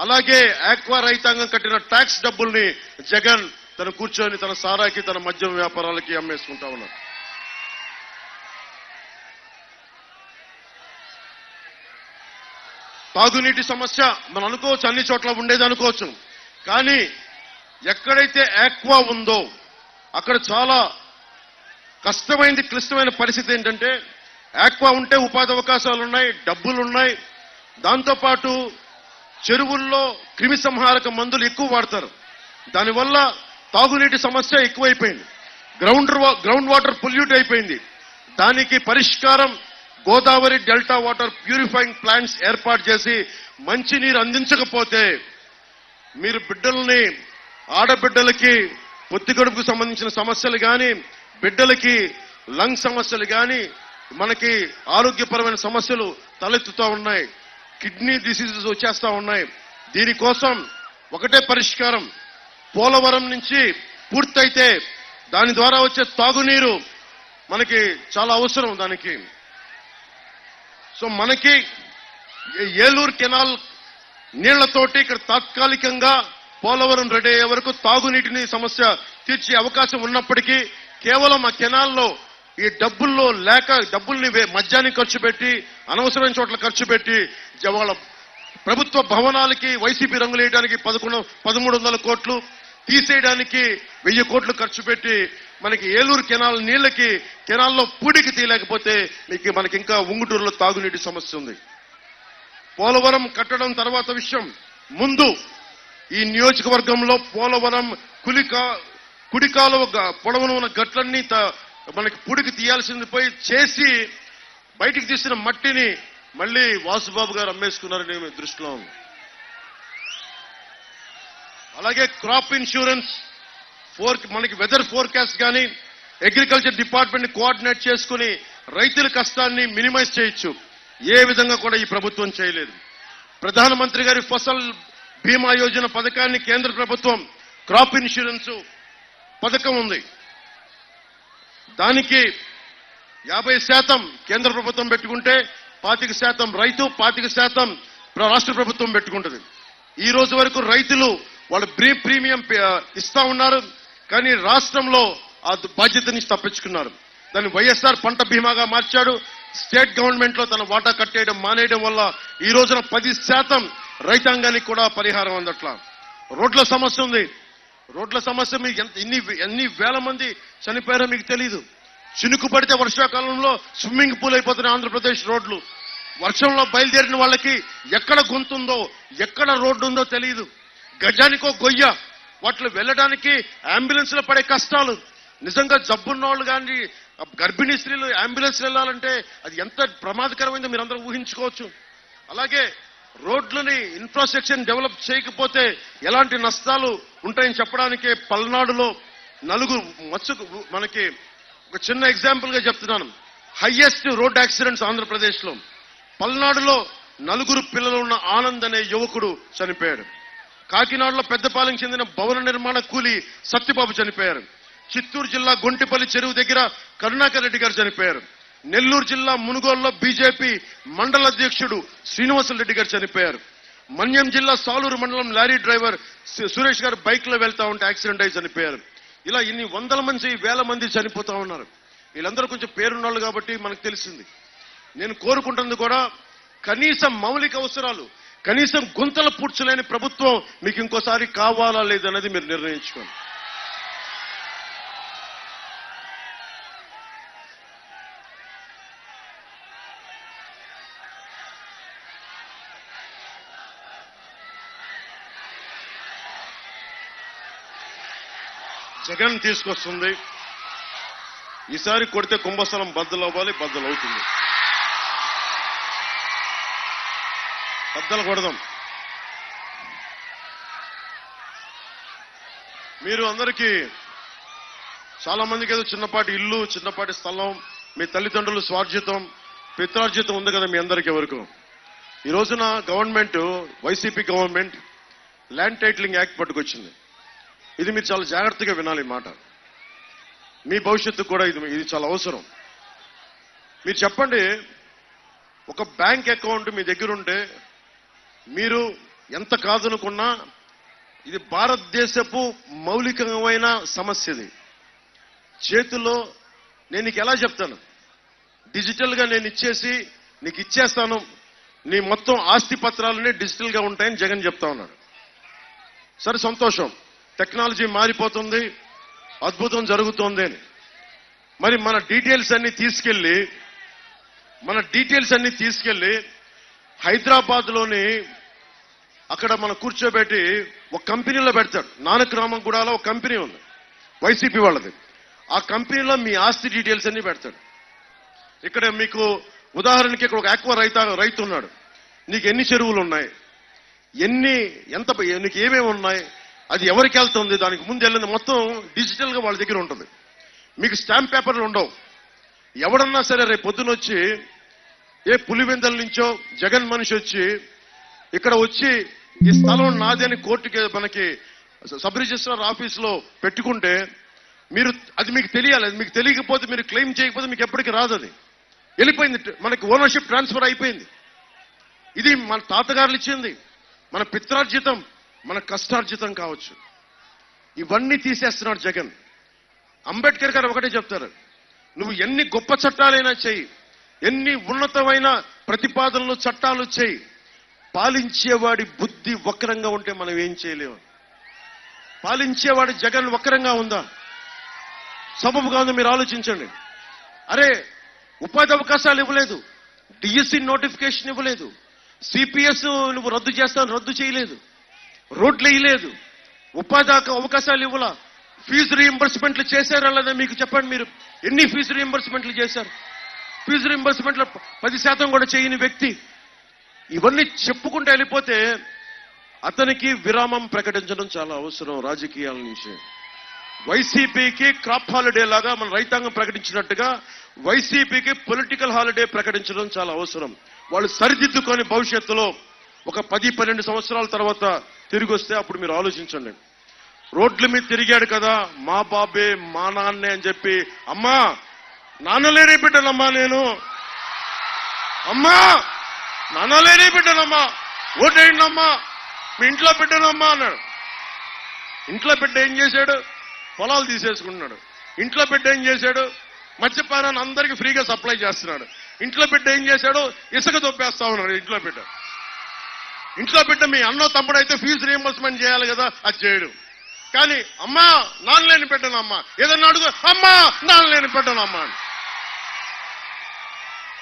అలాగే ఆక్వా రైతాంగం కట్టిన ట్యాక్స్ డబ్బుల్ని జగన్ తను కూర్చొని తన సారాకి తన మద్యం వ్యాపారాలకి అమ్మేసుకుంటా ఉన్నారు. తాగునీటి సమస్య మనం అనుకోవచ్చు, అన్ని చోట్ల ఉండేది అనుకోవచ్చు. కానీ ఎక్కడైతే ఆక్వా ఉందో అక్కడ చాలా కష్టమైంది, క్లిష్టమైన పరిస్థితి ఏంటంటే ఆక్వా ఉంటే ఉపాధి అవకాశాలు ఉన్నాయి, డబ్బులున్నాయి. దాంతోపాటు చెరువుల్లో క్రిమి సంహారక మందులు ఎక్కువ వాడతారు. దానివల్ల తాగునీటి సమస్య ఎక్కువైపోయింది. గ్రౌండ్ వాటర్ పొల్యూట్ అయిపోయింది. దానికి పరిష్కారం Godavari delta water purifying plants ఏర్పాటు చేసి మంచినీరు అందించకపోతే మీరు ఆడబిడ్డలకి పొత్తికడుపుకు సంబంధించిన సమస్యలు కానీ, బిడ్డలకి లంగ్ సమస్యలు కానీ, మనకి ఆరోగ్యపరమైన సమస్యలు తలెత్తుతూ ఉన్నాయి. కిడ్నీ డిసీజెస్ వచ్చేస్తా ఉన్నాయి. దీనికోసం ఒకటే పరిష్కారం, పోలవరం నుంచి పూర్తయితే దాని ద్వారా వచ్చే తాగునీరు మనకి చాలా అవసరం దానికి. సో మనకి ఏలూరు కెనాల్ నీళ్లతోటి ఇక్కడ తాత్కాలికంగా పోలవరం రెడీ అయ్యే వరకు తాగునీటిని సమస్య తీర్చే అవకాశం ఉన్నప్పటికీ కేవలం ఆ కెనాల్లో ఈ డబ్బుల్ని మద్యానికి ఖర్చు పెట్టి, అనవసరమైన చోట్ల ఖర్చు పెట్టి, వాళ్ళ ప్రభుత్వ భవనాలకి వైసీపీ రంగులు వేయడానికి 1300 కోట్లు, తీసేయడానికి 1000 కోట్లు ఖర్చు పెట్టి మనకి ఏలూరు కెనాల్ నీళ్లకి కెనాల్లో పూడికి తీయలేకపోతే మనకి ఇంకా ఉంగుటూరులో తాగునీటి సమస్య ఉంది. పోలవరం కట్టడం తర్వాత విషయం. ముందు ఈ నియోజకవర్గంలో పోలవరం కుడి కాలువ పొడవున ఉన్న గట్లన్నీ మనకి పుడికి తీయాల్సింది పోయి చేసి బయటికి తీసిన మట్టిని మళ్ళీ వాసుబాబు గారు అమ్మేసుకున్నారని దృష్టిలో ఉంది. అలాగే క్రాప్ ఇన్సూరెన్స్ మనకి వెదర్ ఫోర్కాస్ట్ కానీ అగ్రికల్చర్ డిపార్ట్మెంట్ ని కోఆర్డినేట్ చేసుకుని రైతుల కష్టాన్ని మినిమైజ్ చేయొచ్చు. ఏ విధంగా కూడా ఈ ప్రభుత్వం చేయలేదు. ప్రధానమంత్రి గారి ఫసల్ బీమా యోజన పథకాన్ని కేంద్ర ప్రభుత్వం క్రాప్ ఇన్సూరెన్స్ పథకం ఉంది, దానికి 50% కేంద్ర ప్రభుత్వం పెట్టుకుంటే 25% రైతు 25% రాష్ట్ర ప్రభుత్వం పెట్టుకుంటుంది. ఈ రోజు వరకు రైతులు వాళ్ళు ప్రీమియం ఇస్తా ఉన్నారు, కానీ రాష్ట్రంలో ఆ బాధ్యత నుంచి తప్పించుకున్నారు. దాన్ని వైఎస్ఆర్ పంట బీమాగా మార్చాడు. స్టేట్ గవర్నమెంట్ లో తన వాటా కట్టేయడం మానేయడం వల్ల ఈ రోజున 10% రైతాంగానికి కూడా పరిహారం అందట్లా. రోడ్ల సమస్య ఉంది. రోడ్ల సమస్య మీకు ఎన్ని వేల మంది చనిపోయారో మీకు తెలీదు. చినుకు పడితే వర్షాకాలంలో స్విమ్మింగ్ పూల్ అయిపోతున్నాయి ఆంధ్రప్రదేశ్ రోడ్లు. వర్షంలో బయలుదేరిన వాళ్ళకి ఎక్కడ గుంతుందో ఎక్కడ రోడ్డు ఉందో తెలియదు. గజానికో గొయ్య. వాటిలో వెళ్ళడానికి అంబులెన్స్ లో పడే కష్టాలు. నిజంగా జబ్బున్న వాళ్ళు కానీ గర్భిణీ స్త్రీలు అంబులెన్స్ వెళ్ళాలంటే అది ఎంత ప్రమాదకరమైందో మీరు అందరూ ఊహించుకోవచ్చు. అలాగే రోడ్లని ఇన్ఫ్రాస్ట్రక్చర్ డెవలప్ చేయకపోతే ఎలాంటి నష్టాలు ఉంటాయని చెప్పడానికే పల్నాడులో మనకి ఒక చిన్న ఎగ్జాంపుల్ గా చెప్తున్నాను. హైయెస్ట్ రోడ్ యాక్సిడెంట్స్ ఆంధ్రప్రదేశ్ లో పల్నాడులో 4 పిల్లలు ఉన్న ఆనంద్ అనే యువకుడు చనిపోయాడు. కాకినాడలో పెద్దపాలెంకి చెందిన భవన నిర్మాణ కూలి సత్యబాబు చనిపోయారు. చిత్తూరు జిల్లా గొంటిపల్లి చెరువు దగ్గర కరుణాకర్ రెడ్డి గారు చనిపోయారు. నెల్లూరు జిల్లా మునుగోలులో బీజేపీ మండల అధ్యక్షుడు శ్రీనివాసులు రెడ్డి గారు చనిపోయారు. మన్యం జిల్లా సాలూరు మండలం లారీ డ్రైవర్ సురేష్ గారు బైక్ లో వెళ్తా ఉంటే యాక్సిడెంట్ అయి చనిపోయారు. ఇలా ఇన్ని వందల మంది వేల మంది చనిపోతా ఉన్నారు. వీళ్ళందరూ కొంచెం పేరున్నాళ్ళు కాబట్టి మనకు తెలిసింది. నేను కోరుకుంటుంది కూడా కనీసం మౌలిక అవసరాలు, కనీసం గుంతలు పూడ్చలేని ప్రభుత్వం మీకు ఇంకోసారి కావాలా లేదనేది మీరు నిర్ణయించుకోండి. జగన్ తీసుకొస్తుంది. ఈసారి కొడితే కుంభస్థలం బద్దలవ్వాలి, బద్దలవుతుంది. బద్దలు కొడదాం. మీరు అందరికీ చాలా మందికి ఏదో చిన్నపాటి ఇల్లు, చిన్నపాటి స్థలం, మీ తల్లిదండ్రులు స్వార్జితం, పిత్రార్జితం ఉంది కదా మీ అందరికీ వరకు. ఈ రోజున government, YCP government land titling act పట్టుకొచ్చింది. ఇది మీరు చాలా జాగ్రత్తగా వినాలి ఈ మాట. మీ భవిష్యత్తు కూడా ఇది చాలా అవసరం. మీరు చెప్పండి, ఒక బ్యాంక్ అకౌంట్ మీ దగ్గర ఉంటే మీరు ఎంత కాదనుకున్నా ఇది భారతదేశపు మౌలికమైన సమస్య. ఇది చేతుల్లో నేను నీకు ఎలా చెప్తాను, డిజిటల్ గా నేను నీకు ఇచ్చేస్తాను, నీ మొత్తం ఆస్తి పత్రాలన్నీ డిజిటల్ గా ఉంటాయని జగన్ చెప్తా ఉన్నాడు. సరే, సంతోషం, టెక్నాలజీ మారిపోతుంది, అద్భుతం జరుగుతోంది అని. మరి మన డీటెయిల్స్ అన్ని తీసుకెళ్లి హైదరాబాద్ లోని అక్కడ మనం కూర్చోబెట్టి ఒక కంపెనీలో పెడతాడు. నానక్రామంగూడలో ఒక కంపెనీ ఉంది, వైసీపీ వాళ్ళది. ఆ కంపెనీలో మీ ఆస్తి డీటెయిల్స్ అన్ని పెడతాడు. ఇక్కడ మీకు ఉదాహరణకి ఇక్కడ ఒక ఆక్వా రైతు ఉన్నాడు. నీకు ఎన్ని చెరువులు ఉన్నాయి, నీకు ఏమేమి ఉన్నాయి, అది ఎవరికి వెళ్తుంది, దానికి ముందు వెళ్ళింది మొత్తం డిజిటల్ గా వాళ్ళ దగ్గర ఉంటుంది. మీకు స్టాంప్ పేపర్లు ఉండవు. ఎవడన్నా సరే రేపు పొద్దున వచ్చి ఏ పులివెందల నుంచో జగన్ మనిషి వచ్చి ఇక్కడ వచ్చి ఈ స్థలం నాది అని కోర్టుకి మనకి సబ్ రిజిస్ట్రార్ ఆఫీసులో పెట్టుకుంటే అది మీకు తెలియాలి. అది మీకు తెలియకపోతే, మీరు క్లెయిమ్ చేయకపోతే మీకు ఎప్పటికీ రాదు. అది వెళ్ళిపోయింది, మనకి ఓనర్షిప్ ట్రాన్స్ఫర్ అయిపోయింది. ఇది మన తాతగారులు ఇచ్చింది, మన పిత్రార్జితం, మన కష్టార్జితం కావచ్చు. ఇవన్నీ తీసేస్తున్నాడు జగన్. అంబేద్కర్ గారు ఒకటే చెప్తారు, నువ్వు ఎన్ని గొప్ప చట్టాలైనా చెయ్యి, ఎన్ని ఉన్నతమైన ప్రతిపాదనలు చట్టాలు చెయ్యి, పాలించేవాడి బుద్ధి వక్రంగా ఉంటే మనం ఏం చేయలేము. పాలించేవాడి జగన్ వక్రంగా ఉందా, సబబుగా ఉందో మీరు ఆలోచించండి. అరే, ఉపాధి అవకాశాలు ఇవ్వలేదు, డిఎస్సి నోటిఫికేషన్ ఇవ్వలేదు, సిపిఎస్ నువ్వు రద్దు చేయలేదు, రోడ్లు వేయలేదు, ఉపాధి అవకాశాలు ఇవ్వలా, ఫీజు రీయింబర్స్మెంట్లు చేశారా లేదా మీకు చెప్పండి. మీరు ఎన్ని ఫీజు రీయింబర్స్మెంట్లు చేశారు? ఫీజు రీయింబర్స్మెంట్లో 10% కూడా చేయని వ్యక్తి. ఇవన్నీ చెప్పుకుంటూ వెళ్ళిపోతే అతనికి విరామం ప్రకటించడం చాలా అవసరం రాజకీయాల నుంచి. వైసీపీకి క్రాప్ హాలిడే లాగా మన రైతాంగం ప్రకటించినట్టుగా వైసీపీకి పొలిటికల్ హాలిడే ప్రకటించడం చాలా అవసరం. వాళ్ళు సరిదిద్దుకొని భవిష్యత్తులో ఒక 10-12 సంవత్సరాల తర్వాత తిరిగి వస్తే అప్పుడు మీరు ఆలోచించండి. రోడ్ల మీద తిరిగాడు కదా మా బాబే మా నాన్నే అని చెప్పి, అమ్మా నాన్నలేనే బిడ్డనమ్మా నేను, అమ్మా నాన్నలేనే బిడ్డనమ్మా, ఓటేయండమ్మా, మీ ఇంట్లో బిడ్డనమ్మా అన్నాడు. ఇంట్లో బిడ్డ ఏం చేశాడు? పొలాలు తీసేసుకున్నాడు. ఇంట్లో బిడ్డ ఏం చేశాడు? మద్యపానాన్ని అందరికీ ఫ్రీగా సప్లై చేస్తున్నాడు. ఇంట్లో బిడ్డ ఏం చేశాడు? ఇసుక దొబ్బేస్తా ఉన్నాడు. ఇంట్లో బిడ్డ మీ అన్నో తమ్ముడు అయితే ఫీజు రీయింబర్స్మెంట్ చేయాలి కదా, అది చేయడు. కానీ అమ్మా నాన్నలేని బిడ్డనమ్మా, ఏదన్నా అడుగు, అమ్మా నాన్నలేని బిడ్డనమ్మా.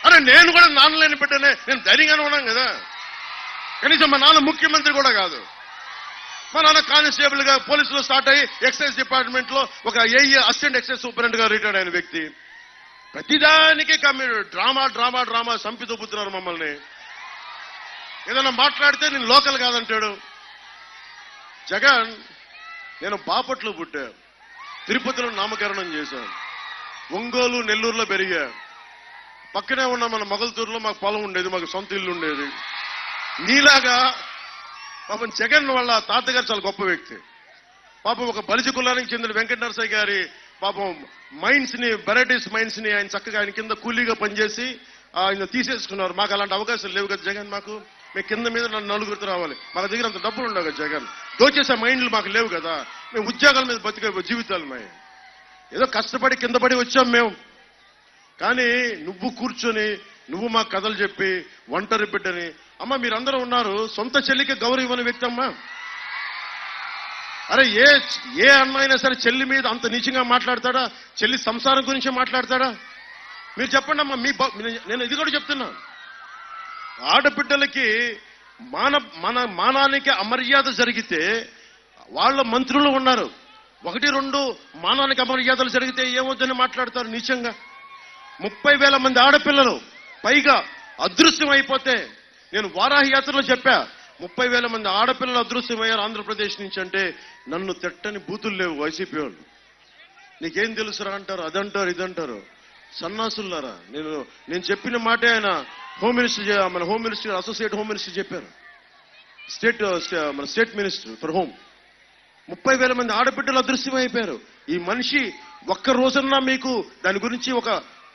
అరే నేను కూడా నాన్నలేని బిడ్డనే, నేను ధైర్యంగానే ఉన్నాను కదా. కనీసం మా నాన్న ముఖ్యమంత్రి కూడా కాదు. మా నాన్న కానిస్టేబుల్ గా పోలీసులో స్టార్ట్ అయ్యి ఎక్సైజ్ డిపార్ట్మెంట్ లో ఒక ఏఈ అసిస్టెంట్ ఎక్సైజ్ సూపరింటెండెంట్ గా రిటైర్డ్ అయిన వ్యక్తి. ప్రతిదానికి మీరు డ్రామా సంపి దొబ్బుతున్నారు మమ్మల్ని. ఏదన్నా మాట్లాడితే నేను లోకల్ కాదంటాడు. జగన్ నేను బాపట్లో పుట్టా, తిరుపతిలో నామకరణం చేశాను, ఒంగోలు నెల్లూరులో పెరిగా, పక్కనే ఉన్న మన మొగల్తూరులో మాకు పొలం ఉండేది, మాకు సొంత ఇల్లు ఉండేది. నీలాగా పాపం జగన్ వాళ్ళ తాతగారు చాలా గొప్ప వ్యక్తి. పాపం ఒక బలిజ కులానికి చెందిన వెంకట నరసయ్య గారి పాపం మైన్స్ ని, వెరైటీస్ మైన్స్ ని ఆయన చక్కగా ఆయన కింద కూలీగా పనిచేసి ఆయన తీసేసుకున్నారు. మాకు అలాంటి అవకాశాలు లేవు కదా జగన్. మేము కింద మీద నలుగురితో రావాలి, మాకు దగ్గర అంత డబ్బులు ఉండవు కదా జగన్. దోచేసే మైండ్లు మాకు లేవు కదా, మేము ఉద్యోగాల మీద బతికే జీవితాలు మేము ఏదో కష్టపడి కింద పడి వచ్చాం మేము. కానీ నువ్వు కూర్చొని నువ్వు మా కథలు చెప్పి ఒంటరి బిడ్డని, అమ్మ మీరందరూ ఉన్నారు, సొంత చెల్లికి గౌరవం ఇవ్వని వ్యక్తి అమ్మా. అరే ఏ అన్న అయినా సరే చెల్లి మీద అంత నీచంగా మాట్లాడతాడా? చెల్లి సంసారం గురించి మాట్లాడతాడా? మీరు చెప్పండి అమ్మా. నేను ఇది కూడా చెప్తున్నా, ఆడబిడ్డలకి మన మానానికి అమర్యాద జరిగితే వాళ్ళ మంత్రులు ఉన్నారు, 1-2 మానానికి అమర్యాదలు జరిగితే ఏమవుతుందని మాట్లాడతారు నీచంగా. 30,000 మంది ఆడపిల్లలు పైగా అదృశ్యం అయిపోతే, నేను వారాహి యాత్రలో చెప్పా, 30,000 మంది ఆడపిల్లలు అదృశ్యమయ్యారు ఆంధ్రప్రదేశ్ నుంచి అంటే నన్ను తిట్టని బూతులు లేవు వైసీపీ వాళ్ళు. నీకేం తెలుసురా అంటారు, అదంటారు ఇదంటారు. సన్నాసులారా, నేను చెప్పిన మాటే ఆయన మన home minister, associate home minister చెప్పారు, మన స్టేట్ మినిస్టర్ ఫర్ హోమ్. 30,000 మంది ఆడబిడ్డలు అదృశ్యమైపోయారు. ఈ మనిషి ఒక్క రోజన్నా మీకు దాని గురించి ఒక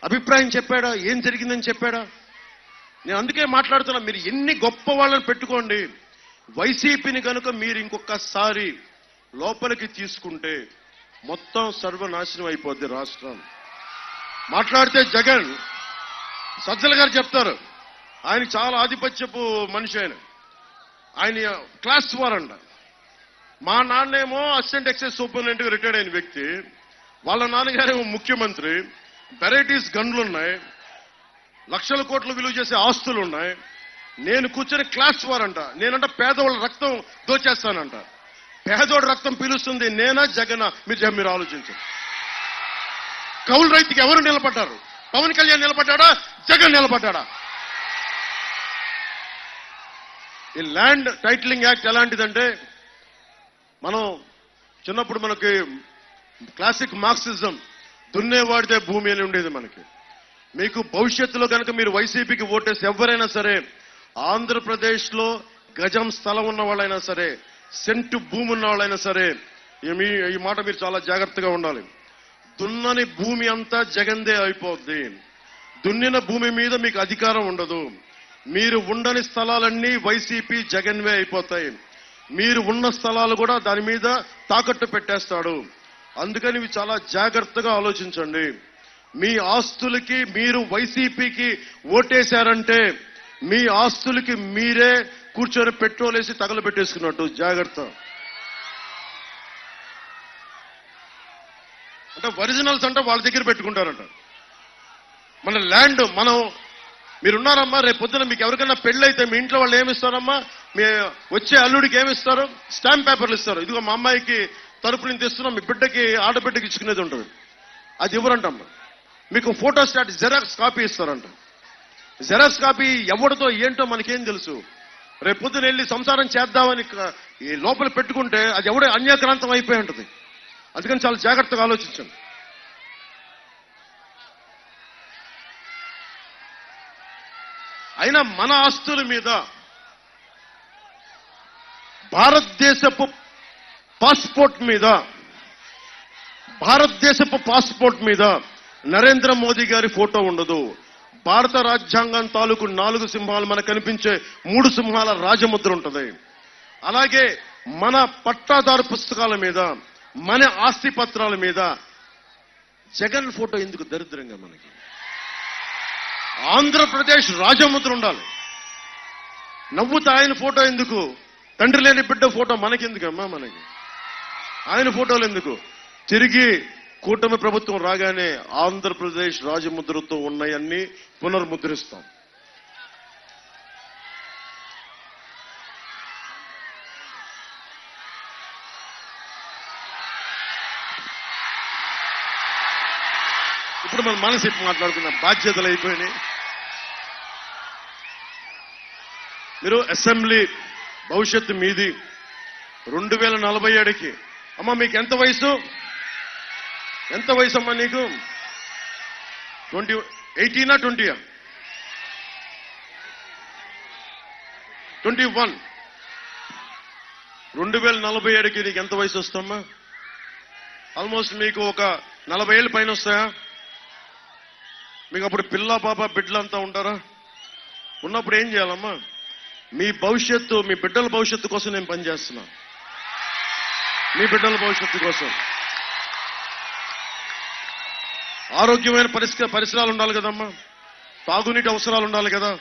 అభిప్రాయం చెప్పాడా? ఏం జరిగిందని చెప్పాడా? నేను అందుకే మాట్లాడుతున్నా, మీరు ఎన్ని గొప్ప వాళ్ళని పెట్టుకోండి, వైసీపీని కనుక మీరు ఇంకొకసారి లోపలికి తీసుకుంటే మొత్తం సర్వనాశనం అయిపోద్ది రాష్ట్రం. మాట్లాడితే జగన్ సజ్జల గారు చెప్తారు, ఆయన చాలా ఆధిపత్యపు మనిషి, ఆయన క్లాస్ 4 అంట. మా నాన్నేమో అసిస్టెంట్ ఎక్సైజ్ సూపరింటెండెంట్ గా రిటైర్డ్ అయిన వ్యక్తి, వాళ్ళ నాన్నగారేమో ముఖ్యమంత్రి, వెరైటీస్ గన్లున్నాయి, లక్షల కోట్లు విలువ చేసే ఆస్తులు ఉన్నాయి. నేను కూర్చొని క్లాస్ 4 అంట. నేనంట పేదవాళ్ళ రక్తం దోచేస్తానంట. పేదోడు రక్తం పీలుస్తుంది నేనా జగనా? మీరు ఆలోచించండి. కౌలు రైతుకి ఎవరు నిలబడ్డారు? పవన్ కళ్యాణ్ నిలబడ్డాడా? జగన్ నిలబడ్డాడా? ఈ ల్యాండ్ టైటిలింగ్ యాక్ట్ ఎలాంటిదంటే, మనం చిన్నప్పుడు మనకి క్లాసిక్ మార్క్సిజం, దున్నేవాడితే భూమి అని ఉండేది మనకి. మీకు భవిష్యత్తులో కనుక మీరు వైసీపీకి ఓటేసి ఎవరైనా సరే, ఆంధ్రప్రదేశ్ లో గజం స్థలం ఉన్న వాళ్ళైనా సరే, సెంటు భూమి ఉన్న వాళ్ళైనా సరే, ఈ మాట మీరు చాలా జాగ్రత్తగా ఉండాలి. దున్నని భూమి అంతా జగన్దే అయిపోద్ది. దున్నిన భూమి మీద మీకు అధికారం ఉండదు. మీరు ఉండని స్థలాలన్నీ వైసీపీ జగన్వే అయిపోతాయి. మీరు ఉన్న స్థలాలు కూడా దాని మీద తాకట్టు పెట్టేస్తాడు. అందుకని ఇవి చాలా జాగ్రత్తగా ఆలోచించండి. మీ ఆస్తులకి మీరు వైసీపీకి ఓటేశారంటే మీ ఆస్తులకి మీరే కూర్చొని పెట్రోల్ వేసి తగలబెట్టేసుకున్నట్టు. జాగ్రత్త. అంటే ఒరిజినల్స్ అంటే వాళ్ళ దగ్గర పెట్టుకుంటారంట. మన ల్యాండ్ మీరున్నారమ్మా, రేపు పొద్దున మీకు ఎవరికైనా పెళ్ళైతే మీ ఇంట్లో వాళ్ళు ఏమిస్తారమ్మా? మీ వచ్చే అల్లుడికి ఏమిస్తారు? స్టాంప్ పేపర్లు ఇస్తారు. ఇదిగో మా అమ్మాయికి తరపు నుంచి తెస్తున్నాం, మీ బిడ్డకి ఆడబిడ్డకి ఇచ్చుకునేది ఉంటుంది. అది ఎవరంటమ్మా? మీకు ఫోటో స్టాట్ జెరాక్స్ కాపీ ఇస్తారంట. జెరాక్స్ కాపీ ఎవరితో ఏంటో మనకేం తెలుసు? రేపు పొద్దున వెళ్ళి సంసారం చేద్దామని ఈ లోపల పెట్టుకుంటే అది ఎవడే అన్యాక్రాంతం అయిపోయి ఉంటుంది. అందుకని చాలా జాగ్రత్తగా ఆలోచించండి. అయినా మన ఆస్తుల మీద భారతదేశపు పాస్పోర్ట్ మీద నరేంద్ర మోదీ గారి ఫోటో ఉండదు. భారత రాజ్యాంగం తాలూకు 4 సింహాలు మనకు కనిపించే 3 సింహాల రాజముద్ర ఉంటుంది. అలాగే మన పట్టాదారు పుస్తకాల మీద, మన ఆస్తి పత్రాల మీద జగన్ ఫోటో ఎందుకు దరిద్రంగా? మనకి ఆంధ్రప్రదేశ్ రాజముద్ర ఉండాలి. నవ్వుతా ఆయన ఫోటో ఎందుకు? తండ్రి లేని బిడ్డ ఫోటో మనకెందుకమ్మా? మనకి ఆయన ఫోటోలు ఎందుకు? తిరిగి కూటమి ప్రభుత్వం రాగానే ఆంధ్రప్రదేశ్ రాజముద్రతో ఉన్నాయన్నీ పునర్ముద్రిస్తాం. ఇప్పుడు మన మనసు మాట్లాడుకున్న బాధ్యతలు అయిపోయినాయి. మీరు అసెంబ్లీ భవిష్యత్తు మీది. 2047కి అమ్మా మీకు ఎంత వయసు? ఎంత వయసు అమ్మా నీకు? 18 20 21. 2047కి నీకు ఎంత వయసు వస్తామ్మా? ఆల్మోస్ట్ మీకు ఒక 40 ఏళ్ళు పైన వస్తాయా? మీకు అప్పుడు పిల్ల పాప బిడ్డలంతా ఉంటారా? ఉన్నప్పుడు ఏం చేయాలమ్మా? మీ భవిష్యత్తు, మీ బిడ్డల భవిష్యత్తు కోసం నేను పనిచేస్తున్నా. మీ బిడ్డల భవిష్యత్తు కోసం ఆరోగ్యమైన పరిసరాలు ఉండాలి కదమ్మా. తాగునీటి అవసరాలు ఉండాలి కదా.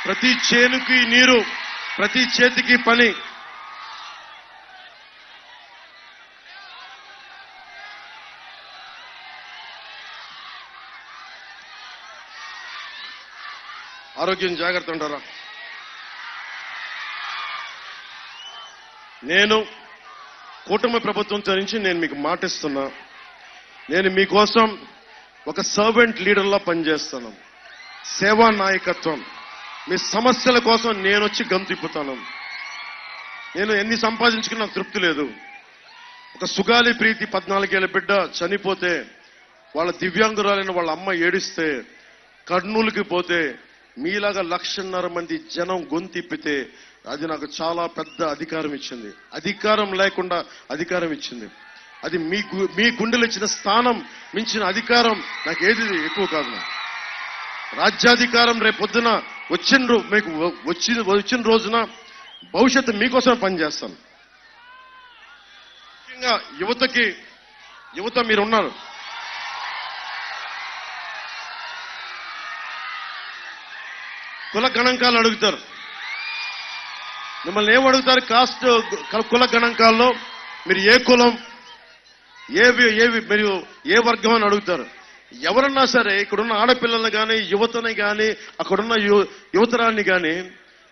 ప్రతి చేనుకి నీరు, ప్రతి చేతికి పని. ఆరోగ్యం జాగ్రత్త ఉంటారా? నేను కూటమి ప్రభుత్వంతో నుంచి నేను మీకు మాటిస్తున్నా, నేను మీకోసం ఒక సర్వెంట్ లీడర్లా పనిచేస్తాను. సేవా నాయకత్వం. మీ సమస్యల కోసం నేను వచ్చి గమ్ తిప్పుతాను. నేను ఎన్ని సంపాదించుకున్నా తృప్తి లేదు. ఒక సుగాలి ప్రీతి 14 ఏళ్ల బిడ్డ చనిపోతే, వాళ్ళ దివ్యాంగురాలైన వాళ్ళ అమ్మ ఏడిస్తే, కర్నూలుకి పోతే మీలాగా 1.5 మంది జనం గొంతిప్పితే అది నాకు చాలా పెద్ద అధికారం ఇచ్చింది. అధికారం లేకుండా అధికారం ఇచ్చింది. అది మీ గుండెలు ఇచ్చిన స్థానం మించిన అధికారం నాకు ఏది ఎక్కువ కాదు. రాజ్యాధికారం రేపు పొద్దున మీకు వచ్చిన రోజున భవిష్యత్తు మీకోసం పనిచేస్తాను. ముఖ్యంగా యువత మీరున్నారు. కుల గణాంకాలు అడుగుతారు. మిమ్మల్ని ఏమడుగుతారు? కుల గణాంకాల్లో మీరు ఏ కులం, మీరు ఏ వర్గం అని అడుగుతారు. ఎవరన్నా సరే ఇక్కడున్న ఆడపిల్లల్ని కానీ, యువతని కానీ, అక్కడున్న యువతరాన్ని కానీ,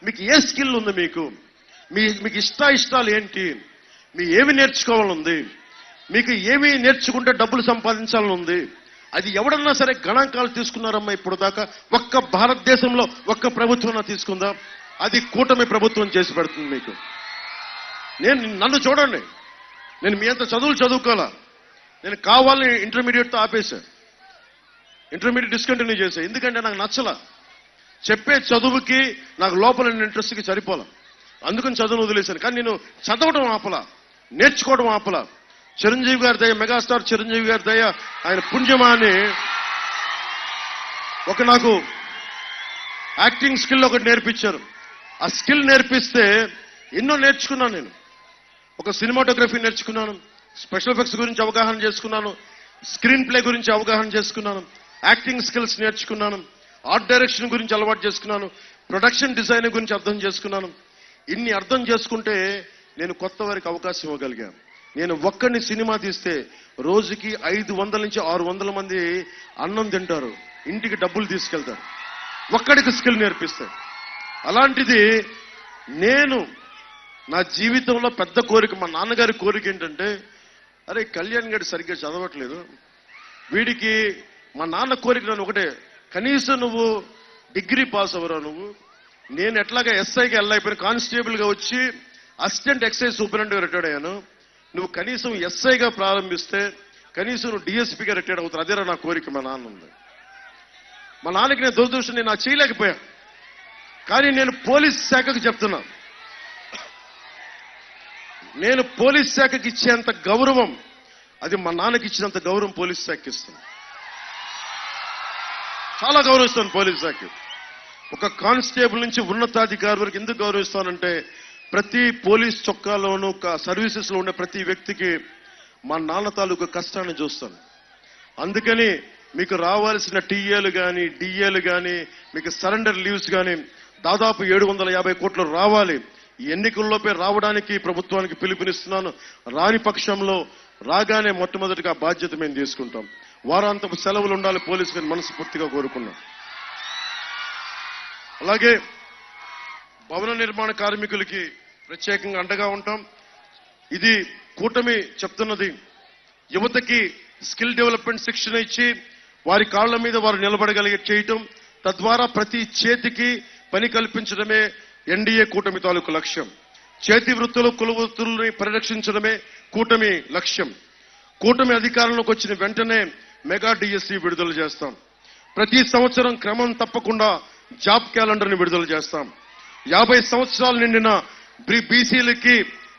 మీకు ఏ స్కిల్ ఉంది? మీకు ఇష్టాలు ఏంటి? మీ ఏమి నేర్చుకోవాలనుంది? మీకు ఏమి నేర్చుకుంటే డబ్బులు సంపాదించాలని ఉంది? అది ఎవడన్నా సరే గణాంకాలు తీసుకున్నారమ్మా ఇప్పుడు దాకా? ఒక్క భారతదేశంలో ఒక్క ప్రభుత్వం తీసుకుందా? అది కూటమి ప్రభుత్వం చేసి పెడుతుంది మీకు. నన్ను చూడండి, నేను మీ అంత చదువులు చదువుకోవాలా? నేను కావాలని ఇంటర్మీడియట్తో ఆపేశా. ఇంటర్మీడియట్ డిస్కంటిన్యూ చేశా. ఎందుకంటే నాకు నచ్చలా. చెప్పే చదువుకి నాకు లోపల ఇంట్రెస్ట్కి సరిపోలా. అందుకని చదువును వదిలేశాను. కానీ నేను చదవడం ఆపలా, నేర్చుకోవడం ఆపలా. చిరంజీవి గారి దయ, మెగాస్టార్ చిరంజీవి గారి దయ, ఆయన పుణ్యమా అని నాకు యాక్టింగ్ స్కిల్ ఒకటి నేర్పించారు. ఆ స్కిల్ నేర్పిస్తే ఎన్నో నేర్చుకున్నాను. నేను ఒక సినిమాటోగ్రఫీ నేర్చుకున్నాను, స్పెషల్ ఎఫెక్ట్స్ గురించి అవగాహన చేసుకున్నాను, స్క్రీన్ ప్లే గురించి అవగాహన చేసుకున్నాను, యాక్టింగ్ స్కిల్స్ నేర్చుకున్నాను, ఆర్ట్ డైరెక్షన్ గురించి అలవాటు చేసుకున్నాను, ప్రొడక్షన్ డిజైన్ గురించి అర్థం చేసుకున్నాను. ఇన్ని అర్థం చేసుకుంటే నేను కొత్త వారికి అవకాశం ఇవ్వగలిగాను. నేను ఒక్కడిని సినిమా తీస్తే రోజుకి 500 నుంచి 600 మంది అన్నం తింటారు, ఇంటికి డబ్బులు తీసుకెళ్తారు. ఒక్కడికి స్కిల్ నేర్పిస్తే. అలాంటిది నేను నా జీవితంలో పెద్ద కోరిక, మా నాన్నగారి కోరిక ఏంటంటే, అరే కళ్యాణ్ గారు సరిగ్గా చదవట్లేదు, వీడికి మా నాన్న కోరిక నన్ను ఒకటే, కనీసం నువ్వు డిగ్రీ పాస్ అవ్వరా, నువ్వు నేను ఎట్లాగా ఎస్ఐకి వెళ్ళైపోయిన కానిస్టేబుల్ గా వచ్చి అసిస్టెంట్ ఎక్సైజ్ సూపరింటెండెంట్ రిటైర్డ్ అయ్యాను, నువ్వు కనీసం ఎస్ఐగా ప్రారంభిస్తే కనీసం నువ్వు డిఎస్పీగా రిటైర్డ్ అవుతారు, అదేరా నా కోరిక. మా నాన్న ఉంది. మా నాన్నకి నేను దురదృష్టం, నేను చేయలేకపోయా. కానీ నేను పోలీస్ శాఖకు చెప్తున్నా, నేను పోలీస్ శాఖకి ఇచ్చేంత గౌరవం, అది మా నాన్నకి ఇచ్చినంత గౌరవం పోలీస్ శాఖకి ఇస్తాను. చాలా గౌరవిస్తాను పోలీస్ శాఖ. ఒక కానిస్టేబుల్ నుంచి ఉన్నతాధికారి వరకు ఎందుకు గౌరవిస్తానంటే, ప్రతి పోలీస్ చొక్కాలోనూ సర్వీసెస్ లో ఉండే ప్రతి వ్యక్తికి మా నాన్న తాలూకు కష్టాన్ని చూస్తాను. అందుకని మీకు రావాల్సిన టీఏలు కానీ డిఏలు కానీ మీకు సరెండర్ లీవ్స్ కానీ దాదాపు 750 కోట్లు రావాలి. ఈ ఎన్నికల్లోపే రావడానికి ప్రభుత్వానికి పిలుపునిస్తున్నాను. రాని పక్షంలో రాగానే మొట్టమొదటిగా బాధ్యత మేము తీసుకుంటాం. వారాంతపు సెలవులు ఉండాలి పోలీసులు మనస్ఫూర్తిగా కోరుకున్నాం. అలాగే భవన నిర్మాణ కార్మికులకి ప్రత్యేకంగా అండగా ఉంటాం. ఇది కూటమి చెప్తున్నది, యువతకి స్కిల్ డెవలప్మెంట్ శిక్షణ ఇచ్చి వారి కాళ్ల మీద వారు నిలబడగలిగే చేయటం, తద్వారా ప్రతి చేతికి పని కల్పించడమే ఎన్డీఏ కూటమి తాలూకు లక్ష్యం. చేతి వృత్తులు కుల వృత్తుల్ని పరిరక్షించడమే కూటమి లక్ష్యం. కూటమి అధికారంలోకి వచ్చిన వెంటనే మెగా డిఎస్సి విడుదల చేస్తాం. ప్రతి సంవత్సరం క్రమం తప్పకుండా జాబ్ క్యాలెండర్ ని విడుదల చేస్తాం. 50 సంవత్సరాలు నిండిన బీసీలకి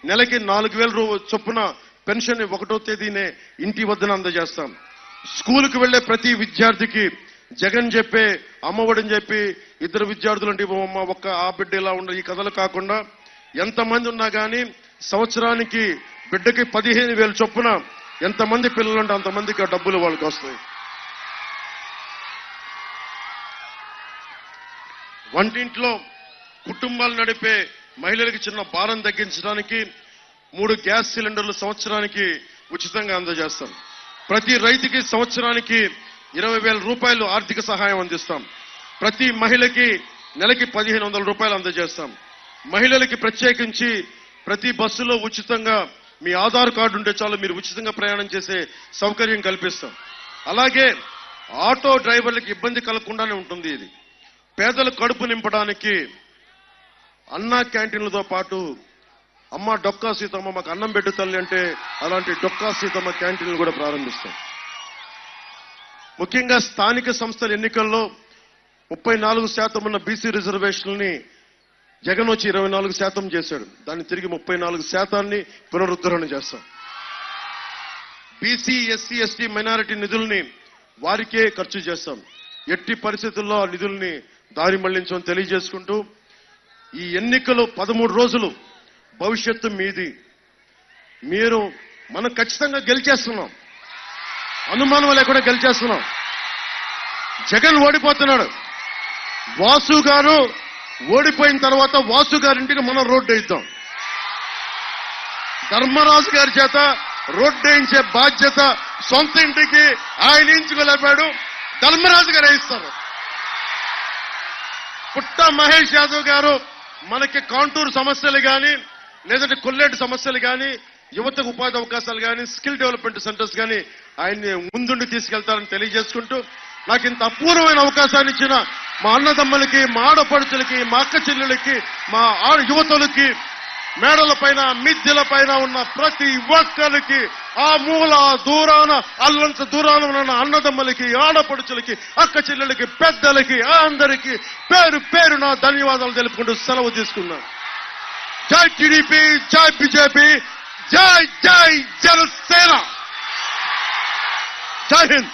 నెలకి 4,000 చొప్పున పెన్షన్ 1వ తేదీనే ఇంటి వద్దన అందజేస్తాం. స్కూలుకు వెళ్లే ప్రతి విద్యార్థికి జగన్ చెప్పే అమ్మఒడని చెప్పి 2 విద్యార్థులు అంటే ఒక్క ఆ బిడ్డ ఇలా ఉండ ఈ కథలు కాకుండా ఎంతమంది ఉన్నా కానీ సంవత్సరానికి బిడ్డకి 15,000 చొప్పున ఎంతమంది పిల్లలుంటే అంతమందికి ఆ డబ్బులు వాళ్ళకి వస్తాయి. వంటింట్లో కుటుంబాలు నడిపే మహిళలకు చిన్న భారం తగ్గించడానికి 3 గ్యాస్ సిలిండర్లు సంవత్సరానికి ఉచితంగా అందజేస్తాం. ప్రతి రైతుకి సంవత్సరానికి 20,000 రూపాయలు ఆర్థిక సహాయం అందిస్తాం. ప్రతి మహిళకి నెలకి 1,500 రూపాయలు అందజేస్తాం. మహిళలకి ప్రత్యేకించి ప్రతి బస్సులో ఉచితంగా మీ ఆధార్ కార్డు ఉంటే చాలు మీరు ఉచితంగా ప్రయాణం చేసే సౌకర్యం కల్పిస్తాం. అలాగే ఆటో డ్రైవర్లకు ఇబ్బంది కలగకుండానే ఉంటుంది. ఇది పేదల కడుపు నింపడానికి అన్నా క్యాంటీన్లతో పాటు అమ్మ డొక్కా సీతమ్మ మాకు అన్నం పెట్టు తల్లి అంటే అలాంటి డొక్కా సీతమ్మ క్యాంటీన్లు కూడా ప్రారంభిస్తాం. ముఖ్యంగా స్థానిక సంస్థల ఎన్నికల్లో 34% ఉన్న బీసీ రిజర్వేషన్లని జగన్ వచ్చి 24% చేశాడు. దాన్ని తిరిగి 34% పునరుద్ధరణ చేస్తాం. బీసీ ఎస్సీ ఎస్టీ మైనారిటీ నిధుల్ని వారికే ఖర్చు చేస్తాం. ఎట్టి పరిస్థితుల్లో ఆ నిధుల్ని దారి మళ్లించమని తెలియజేసుకుంటూ, ఈ ఎన్నికలు 13 రోజులు భవిష్యత్తు మీది. మనం ఖచ్చితంగా గెలిచేస్తున్నాం, అనుమానం లేకుండా గెలిచేస్తున్నాం. జగన్ ఓడిపోతున్నాడు. వాసు గారు ఓడిపోయిన తర్వాత వాసు గారింటికి మనం రోడ్డు వేయిద్దాం. ధర్మరాజు గారి చేత రోడ్డు వేయించే బాధ్యత సొంత ఇంటికి ఆయన ఎంచుకోలేపాడు, ధర్మరాజు గారు వేయిస్తారు. పుట్ట మహేష్ యాదవ్ గారు మనకి కాంటూర్ సమస్యలు కానీ లేదంటే కొల్లేటి సమస్యలు కానీ యువతకు ఉపాధి అవకాశాలు కానీ స్కిల్ డెవలప్మెంట్ సెంటర్స్ కానీ ఆయన్ని ముందుండి తీసుకెళ్తారని తెలియజేసుకుంటూ, నాకు ఇంత అపూర్వమైన అవకాశాన్ని ఇచ్చిన మా అన్నదమ్మలకి, మా ఆడపడుచులకి, మా అక్క చెల్లెలకి, మా యువతులకి, మేడల పైన మిద్దెల పైన ఉన్న ప్రతి ఒక్కరికి, ఆ మూల దూరాన అల్లంత దూరాన ఉన్న అన్నదమ్మలకి, ఆడపడుచులకి, అక్క చెల్లెలకి, పెద్దలకి అందరికీ పేరు పేరున ధన్యవాదాలు తెలుపుకుంటూ సెలవు తీసుకున్నాను. జై టీడీపీ, జై బీజేపీ, జై జై జనసేన, జై హింద్.